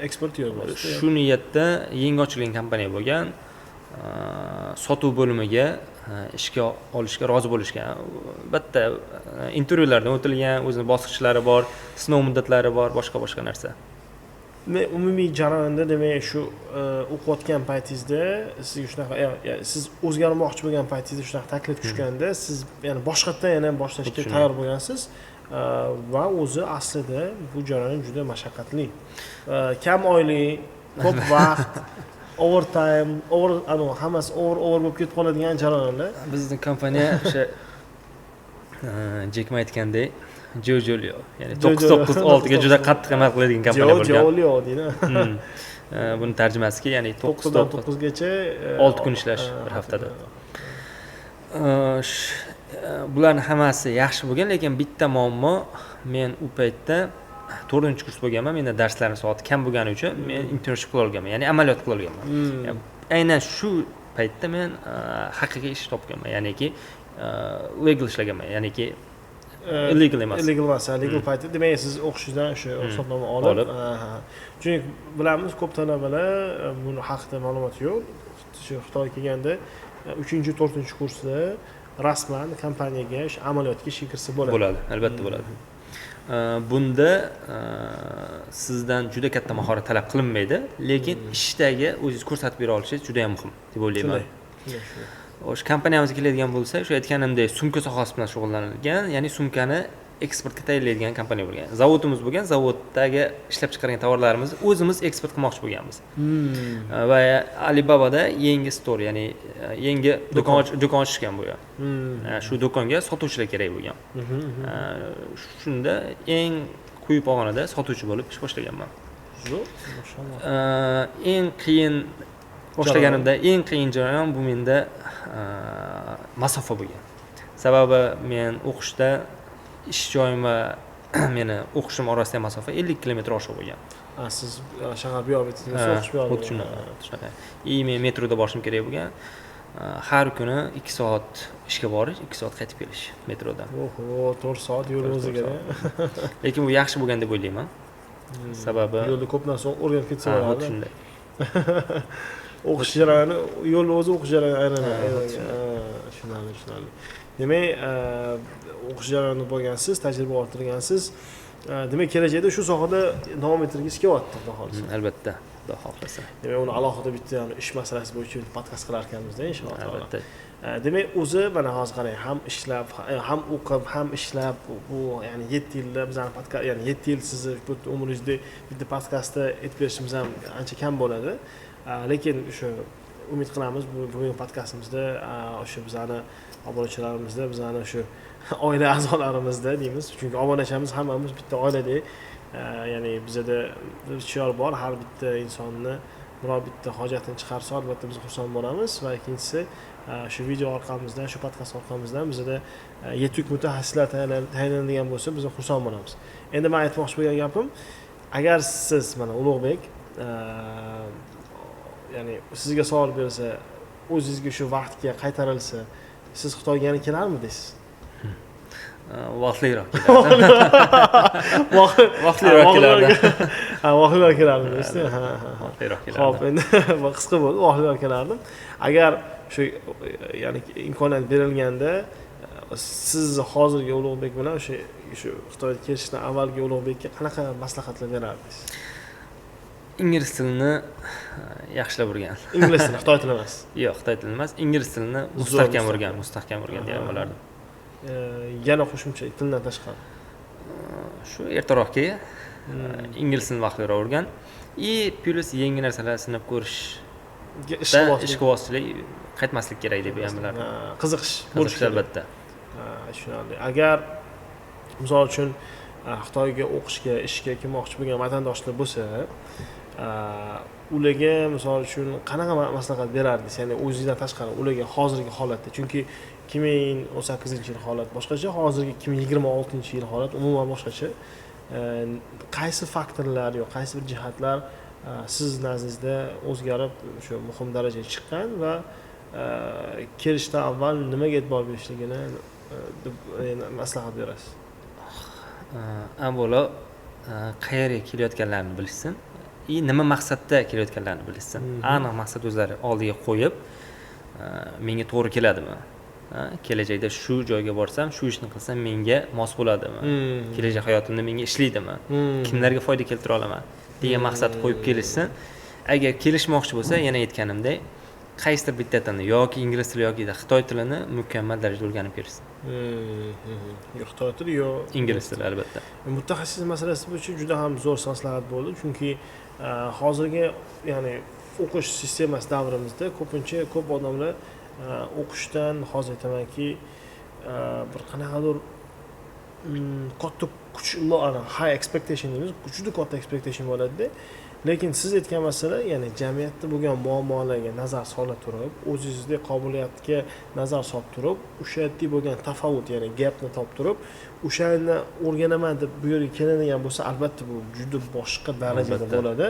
eksport yo'q bo'ladi. Shu niyatda yangi ochilgan kompaniya bo'lgan, sotuv bo'limiga ishga olishga rozi bo'lishgan. Bitta intervyulardan o'tilgan, o'zining bosqichlari bor, sinov muddatlari bor, boshqa narsa. Umumiy jarayonda demak shu o'qiyotgan paytingizda sizga shunaqa siz o'zgarmoqchi bo'lgan paytingizda shunaqa taklif tushganda siz ya'ni boshqatdan yana boshlashga tayyor bo'lgansiz va o'zi aslida bu jarayon juda mashaqqatli. Kam oylik, ko'p vaqt, overtime, hammasi over bo'lib ketib qoladigan jarayonlar. Bizning kompaniya o'sha Jek aytgandek Jojo-lyo, ya'ni 9-9-6 ga juda qattiq amal qiladigan kompaniya bo'lgan. Jojo-lyo deydi. Buni tarjimasiga, ya'ni 9-9 gacha 6 kun ishlash bir haftada. Bularning hammasi yaxshi bo'lgan, lekin bitta muammo, men u paytda 4-kurs bo'lganman, menda darslarning soati kam bo'lgani uchun men internship qila olganman, ya'ni amaliyot qila olganman. Aynan shu paytda men haqiqiy ish topganman, ya'niki legal ishlaganman, ya'niki illegal emas. Illegal emas, legal paytda. Demak, siz o'qishingizdan o'sha ruxsatnoma olib, chunki bilamiz ko'p talabalar buni haqida ma'lumot yo'q. Shu Xitoyga kelganda 3-4-kursda rasman kompaniyaga, amaliyotga ishga kirsa bo'ladi. Bo'ladi, albatta bo'ladi. Bunda sizdan juda katta mahorat talab qilinmaydi, lekin ishdagi o'zingiz ko'rsatib bera olishingiz juda ham muhim deb o'ylayman. O'sha kompaniyamizga keladigan bo'lsak, o'sha aytganimdek sumka sohasi bilan shug'ullanilgan, ya'ni sumkani eksportga tayyorlaydigan kompaniya bo'lgan. Zavodimiz bo'lgan, zavoddagi ishlab chiqargan tovarlarimizni o'zimiz eksport qilmoqchi bo'lganmiz. Va Alibabada yangi store, ya'ni yangi do'kon ochishgan bu yer. Shu do'konga sotuvchilar kerak bo'lgan. Shunda eng quyi pog'onada sotuvchi bo'lib ish boshlaganman. Eng qiyin boshlaganimda eng qiyin jarayon bu menda masofa bo'lgan. Sababi men o'qishda ish joyim va meni o'qishim orasidagi masofa 50 kilometr oshiq bo'lgan. Siz shahar bu yoqda o'qish bu yoqda. Shunaqa. Men metroda borishim kerak bo'lgan. Har kuni 2 soat ishga borish, 2 soat qaytib kelish metrodan. Oho, 4 soat yo'l o'ziga. Lekin bu yaxshi bo'lgan deb o'ylayman. Sababi yo'lda ko'p narsa o'rganib ketsa bo'ladi. Shunday. O'qish jarayoni, yo'lni o'zi o'qish jarayoni aylanadi. Tushunarli. Demak, o'qish jarayonida bo'lgansiz, tajriba orttirgansiz. Demak, kelajakda shu sohada davom ettirgisiz kelyapti, xudo xohlasa. Albatta, xudo xohlasa. Demak, uni alohida bitta ish masalasi bo'yicha podkast qilar ekanmiz-da, inshaalloh. Albatta. Demak, o'zi mana hozir qarang, ham ishlab, ham o'qib, ham ishlab, bu ya'ni 7 yilda bizning podkast, ya'ni 7 yil sizni butun umringizda bitta podkastda aytib berishimiz ham ancha kam bo'ladi. Lekin o'sha umid qilamiz bugungi podkastimizda o'sha bizani obunachilarimizda, bizani o'sha oila a'zolarimizda deymiz, chunki obunachamiz hammamiz bitta oiladek, ya'ni bizda bir shior bor, har bitta insonni biror bitta hojatini chiqarsa albatta biz xursand bo'lamiz va ikkinchisi shu video orqamizdan, shu podkast orqamizdan bizda yetuk mutaxassislar tayinlanadigan bo'lsa biz xursand bo'lamiz. Endi men aytmoqchi bo'lgan gapim, agar siz mana Ulug'bek ya'ni sizga savol bersa, o'zingizga shu vaqtga qaytarilsa, siz Xitoyga yana kelarmidingiz? Vaqtliroq kelardim. Vaqtliroq kelardim. Vaqtliroq kelardingiz. Vaqtliroq kelardim. Xo'p, endi qisqa bo'ldi, vaqtliroq kelardim. Agar shu ya'ni imkoniyat berilganda siz hozirgi Ulug'bek bilan shu Xitoyga kelishdan avvalgi Ulug'bekka qanaqa maslahatlar berardingiz? Ingliz tilini yaxshilab o'rgan. Ingliz tili, Xitoy tili emas. Yo'q, Xitoy tili emas, ingliz tilini mustahkam o'rgan degan bo'lardim. Yana qo'shimcha tildan tashqari. Shu ertaroqga ingliz tilini vaqtliroq o'rgan. Plus yangi narsalar sinab ko'rish. Ishga bosishlik qaytmaslik kerak deb ham bilardim. Qiziqish albatta. Tushunarli. Agar misol uchun Xitoyga o'qishga, ishga kelmoqchi bo'lgan vatandoshlar bo'lsa, ularga misol uchun qanaqa maslahat berardingiz? Ya'ni o'zingizdan tashqari ularga hozirgi holatda, chunki 2018-yil holat boshqacha, hozirgi 2026-yil holat umuman boshqacha. Qaysi faktorlar yo qaysi bir jihatlar siz nazdingizda o'zgarib shu muhim darajaga chiqqan va kelishdan avval nimaga e'tibor berishligini deb maslahat berasiz? Avvalo qayerga kelayotganlarini bilishsin, nima maqsadda kelayotganlarini bilishsin. Aniq maqsad o'zlari oldiga qo'yib, menga to'g'ri keladimi? Kelajakda shu joyga borsam, shu ishni qilsam menga mos bo'ladimi? Kelajak hayotimda menga ishlaydimi? Kimlarga foyda keltira olaman? degan maqsad qo'yib kelishsin. Agar kelishmoqchi bo'lsa, yana aytganimdek, qaysidir bitta tilni yoki ingliz tili yoki xitoy tilini mukammal darajada o'rganib kelishsin. Yo xitoy tili yo ingliz tili albatta. Mutaxassis masalasi bo'yicha juda ham zo'r maslahat bo'ldi, chunki hozirgi ya'ni o'qish sistemasi davrimizda ko'p odamlar o'qishdan hozir aytamanki bir qanaqadir katta high expectation deymiz, juda katta expectation bo'ladi-da. Lekin siz aytgan masala, ya'ni jamiyatda bo'lgan muammolarga nazar sola turib, o'zingizdagi qobiliyatga nazar solib turib, o'sha yerda bo'lgan tafovut, ya'ni gapni topib turib, o'shani o'rganaman deb bu yerga keladigan bo'lsa, albatta bu juda boshqa darajada bo'ladi.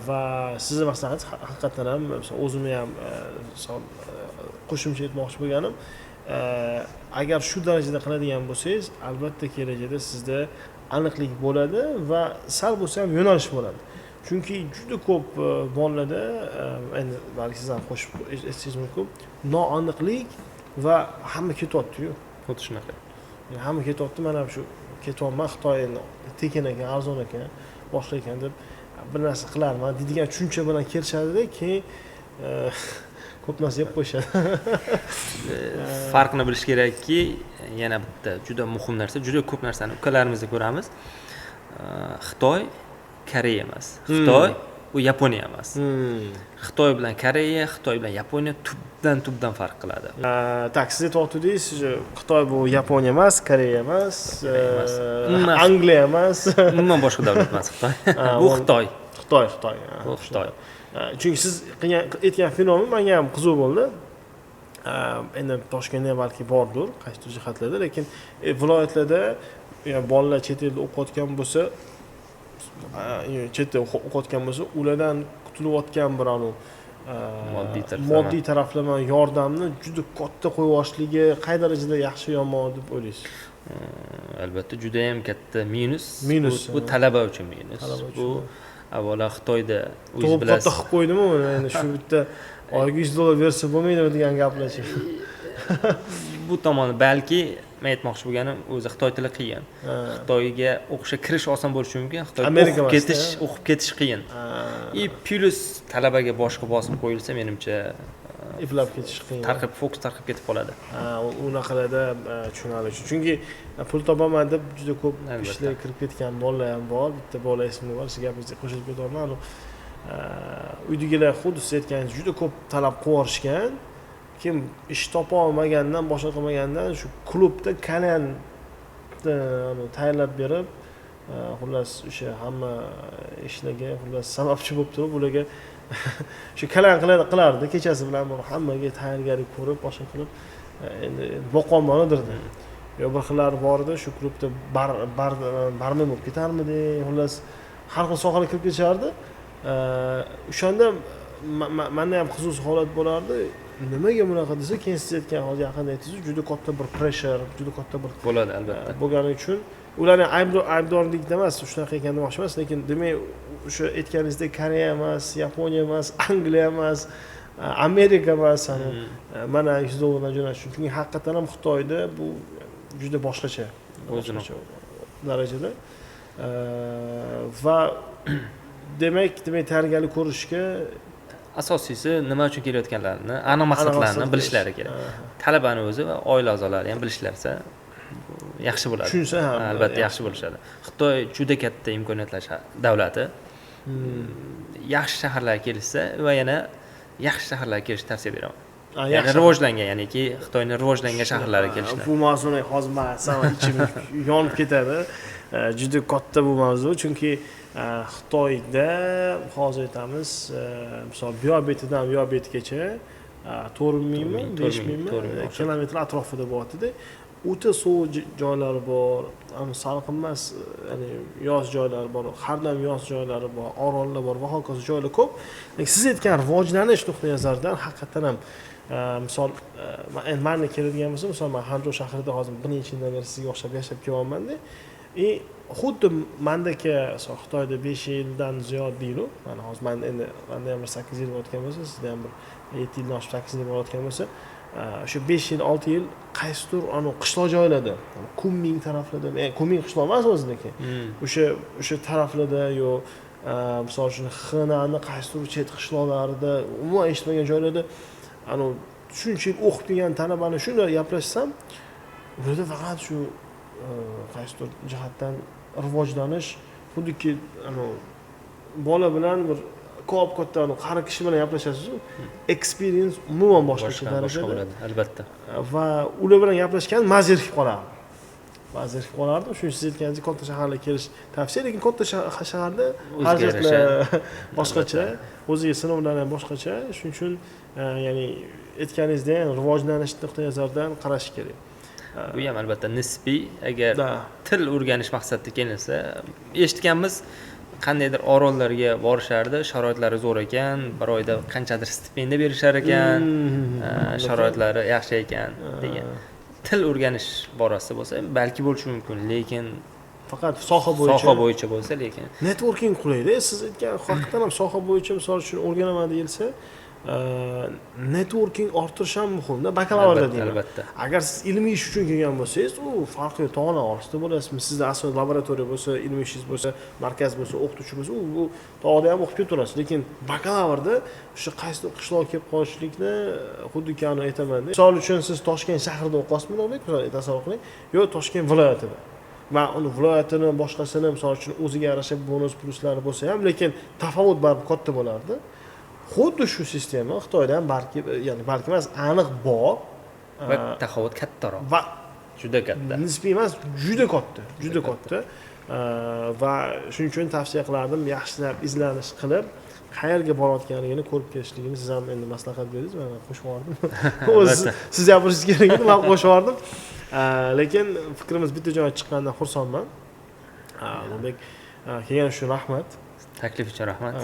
Va sizni maslahatingiz haqiqatan ham o'zimni ham qo'shimcha aytmoqchi bo'lganim, agar shu darajada qiladigan bo'lsangiz, albatta kelajakda sizda aniqlik bo'ladi va sal bo'lsa ham yo'nalish bo'ladi. Chunki juda ko'p bolalarda, endi balki siz ham qo'shib aytishingiz mumkin, noaniqlik va hamma ketyapti-yu. Xuddi shunaqa. Hamma ketyapti, mana shu ketyapman, Xitoy endi tekin ekan, arzon ekan, boshqa ekan deb bir narsa qilarman deydigan tushuncha bilan kelishadi-da, keyin ko'p narsa yeb qo'yishadi. Farqini bilish kerakki, yana bitta juda muhim narsa, juda ko'p narsani ukalarimizda ko'ramiz. Xitoy Koreya emas. Xitoy u Yaponiya emas. Xitoy bilan Koreya, Xitoy bilan Yaponiya tubdan farq qiladi. Tak, siz aytayotdingiz, Xitoy bu Yaponiya emas, Koreya emas, Angliya emas. Umuman boshqa davlat emas Xitoy. Bu Xitoy. Xitoy. Bu Xitoy. Chunki siz aytgan fenomen menga ham qiziq bo'ldi. Endi Toshkentda balki bordir, qaysidir jihatlarda, lekin viloyatlarda bolalar chet elda o'qiyotgan bo'lsa, ulardan qutilayotgan bir moddiy taraflama yordamni juda katta qo'yiboshligi qay darajada yaxshi yomon deb o'ylaysiz? Albatta juda ham katta minus. Bu talaba uchun minus. Bu avvalo Xitoyda o'zingiz bilasiz. Katta qilib qo'ydimi uni? Endi shu bitta oyga $100 bersa bo'lmaydimi degan gaplarchi. Bu tomoni balki men aytmoqchi bo'lganim, o'zi Xitoy tili qiyin. Xitoyga o'qishga kirish oson bo'lishi mumkin, Xitoyga o'qib ketish qiyin. Plus talabaga boshqa bosim qo'yilsa, menimcha iflab ketish qiyin. Fokus tarqib ketib qoladi. Unaqalarda tushunarli. Chunki pul topaman deb juda ko'p ishlarga kirib ketgan bolalar ham bor. Bitta bola ismi bor, siz gapingizga qo'shilib ketaman. Uydagilar xuddi siz aytganingiz juda ko'p talab qo'yishgan. Kim ish topa olmagandan, boshqa qilmagandan shu klubda kalan tayyorlab berib, xullas o'sha hamma ishlarga xullas sababchi bo'lib turib, ularga shu kalan qilardi, kechasi bilan hammaga tayyorgarlik ko'rib, boshqa qilib endi boqolmadidirdi. Yo bir xillar bor edi, shu klubda barmen bo'lib ketarmidi, xullas har xil sohaga kirib ketishardi. O'shanda menda ham qiziq holat bo'lardi. Nimaga bunaqa desa, keyin siz aytgan hozir yaqinda aytdingiz, juda katta bir pressure, juda katta bir bo'ladi albatta. Bo'lgani uchun ularni aybdorlikda emas, shunaqa ekan demoqchi emas, lekin demak o'sha aytganingizdek Koreya emas, Yaponiya emas, Angliya emas, Amerika emas, mana $100 dan jo'natish. Chunki haqiqatan ham Xitoyda bu juda boshqacha darajada. Va demak tayyorgarlik ko'rishga asosiysi nima uchun kelayotganlarini, aniq maqsadlarini bilishlari kerak. Talabani o'zi va oila a'zolari ham bilishlarsa yaxshi bo'ladi. Tushunsa ham albatta yaxshi bo'lishadi. Xitoy juda katta imkoniyatlar davlati. Yaxshi shaharlarga kelishsa va yana yaxshi shaharlarga kelishni tavsiya beraman. Ya'ni rivojlangan, ya'niki Xitoyning rivojlangan shaharlariga kelishni. Bu mavzuni hozir men ichim yonib ketadi. Juda katta bu mavzu, chunki Xitoyda hozir aytamiz, misol bu betidan bu betgacha 4 mingmi, 5 4 mingmi 4 ming kilometr atrofida bo'lyapti-da. O'ta sovuq joylari bor, salqin emas, ya'ni yoz joylari bor, har doim yoz joylari bor, orollar bor va hokazo joylar ko'p. Siz aytgan rivojlanish nuqtai nazaridan haqiqatan ham misol mani keladigan bo'lsa, misol men Hanzhou shahrida hozir bir necha yildan beri sizga o'xshab yashab kelyapman-da. Xuddi mandagi Xitoyda 5 yildan ziyod deylu. Mana hozir menda ham 8 yil o'tgan bo'lsa, sizda ham bir 7 yildan oshib 8 yil o'tgan bo'lsa, o'sha 5 yil, 6 yil qaysidir qishloq joylarda, Kunming taraflarida, Kunming qishloq emas o'zidagi. O'sha taraflarda yo misol uchun Xinanni qaysidir chet qishloqlarida, umuman eshitmagan joylarda shuncha yil o'qib kelgan talabani shunday gaplashsam, ularda faqat shu qaysidir jihatdan rivojlanish, xuddiki bola bilan bir ko'p katta qari kishi bilan gaplashasiz, experience umuman boshqa darajada bo'ladi, albatta. Va ular bilan gaplashgan mazirib qolardi. Mazirib qolardi. Shuning siz aytganingizdek katta shaharlarga kelish tavsiya, lekin katta shaharda xarajatlar boshqacha, o'ziga sinovlar ham boshqacha. Shuning uchun ya'ni aytganingizdek rivojlanish nuqtai nazaridan qarash kerak. Bu ham albatta nisbiy. Agar til o'rganish maqsadida kelinsa, eshitganmiz, qandaydir orollarga borishardi, sharoitlari zo'r ekan, bir oyda qanchadir stipendiya berishar ekan, sharoitlari yaxshi ekan degan. Til o'rganish borasida bo'lsa, balki bo'lishi mumkin, lekin faqat soha bo'yicha bo'lsa, lekin networking qulaydi. Siz aytgan haqiqatan ham soha bo'yicha misol uchun o'rganaman deyilsa, networking orttirish ham muhimda, bakalavrda deyman. Albatta. Agar siz ilmiy ish uchun kelgan bo'lsangiz, u farqi yo'q, tog'ona orasida bo'lasiz. Sizda asosiy laboratoriya bo'lsa, ilmiy ishingiz bo'lsa, markaz bo'lsa, o'qituvchi bo'lsa, u tog'da ham o'qib ketaverasiz. Lekin bakalavrda o'sha qaysi qishloqqa kelib qolishlikni xuddiki aytaman. Misol uchun siz Toshkent shahrida o'qiyapsizmi, tasavvur qiling, yo Toshkent viloyatida. Va uni viloyatini boshqasini misol uchun o'ziga yarasha bonus pluslari bo'lsa ham, lekin tafovut baribir katta bo'lardi. Xuddi shu sistema Xitoyda ham balki emas, aniq bor. Va tafovut kattaroq. Va juda katta. Nisbiy emas, juda katta. Va shuning uchun tavsiya qilardim, yaxshilab izlanish qilib, qayerga borayotganligini ko'rib kelishligini siz ham endi maslahat berdingiz, men qo'shib yubordim. O'zi siz gapirishingiz kerak edi, men qo'shib yubordim. Lekin fikrimiz bitta joyga chiqqanidan xursandman. Ulug'bek, kelganingiz uchun rahmat. Taklif uchun rahmat.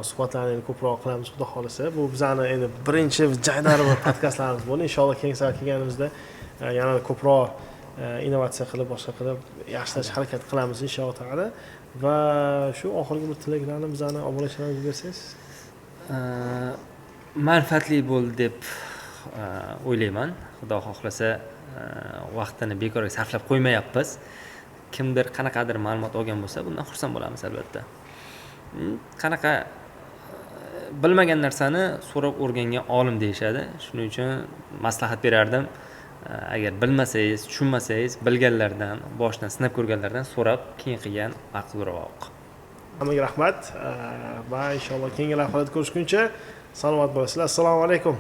Suhbatlarni ko'proq qilamiz, xudo xolisa. Bu bizning endi birinchi jaydari bir podkastlarimiz bo'ldi. Inshaalloh keyingi safar kelganimizda yana ko'proq innovatsiya qilib, boshqa qilib yaxshilash harakat qilamiz inshaalloh taala. Va shu oxirgi bir tilaklarni bizning obunachilarimizga bersangiz. Manfaatli bo'ldi deb o'ylayman. Xudo xohlasa vaqtini bekorga sarflab qo'ymayapmiz. Kimdir qanaqadir ma'lumot olgan bo'lsa, bundan xursand bo'lamiz albatta. Qanaqa bilmagan narsani so'rab o'rgangan olim deyishadi. Shuning uchun maslahat berardim. Agar bilmasangiz, tushunmasangiz, bilganlardan, boshidan sinab ko'rganlardan so'rab, keyin qilgan maqulroq. Hammaga rahmat va inshaalloh keyingi lavhalarda ko'rishguncha salomat bo'lasizlar. Assalomu alaykum.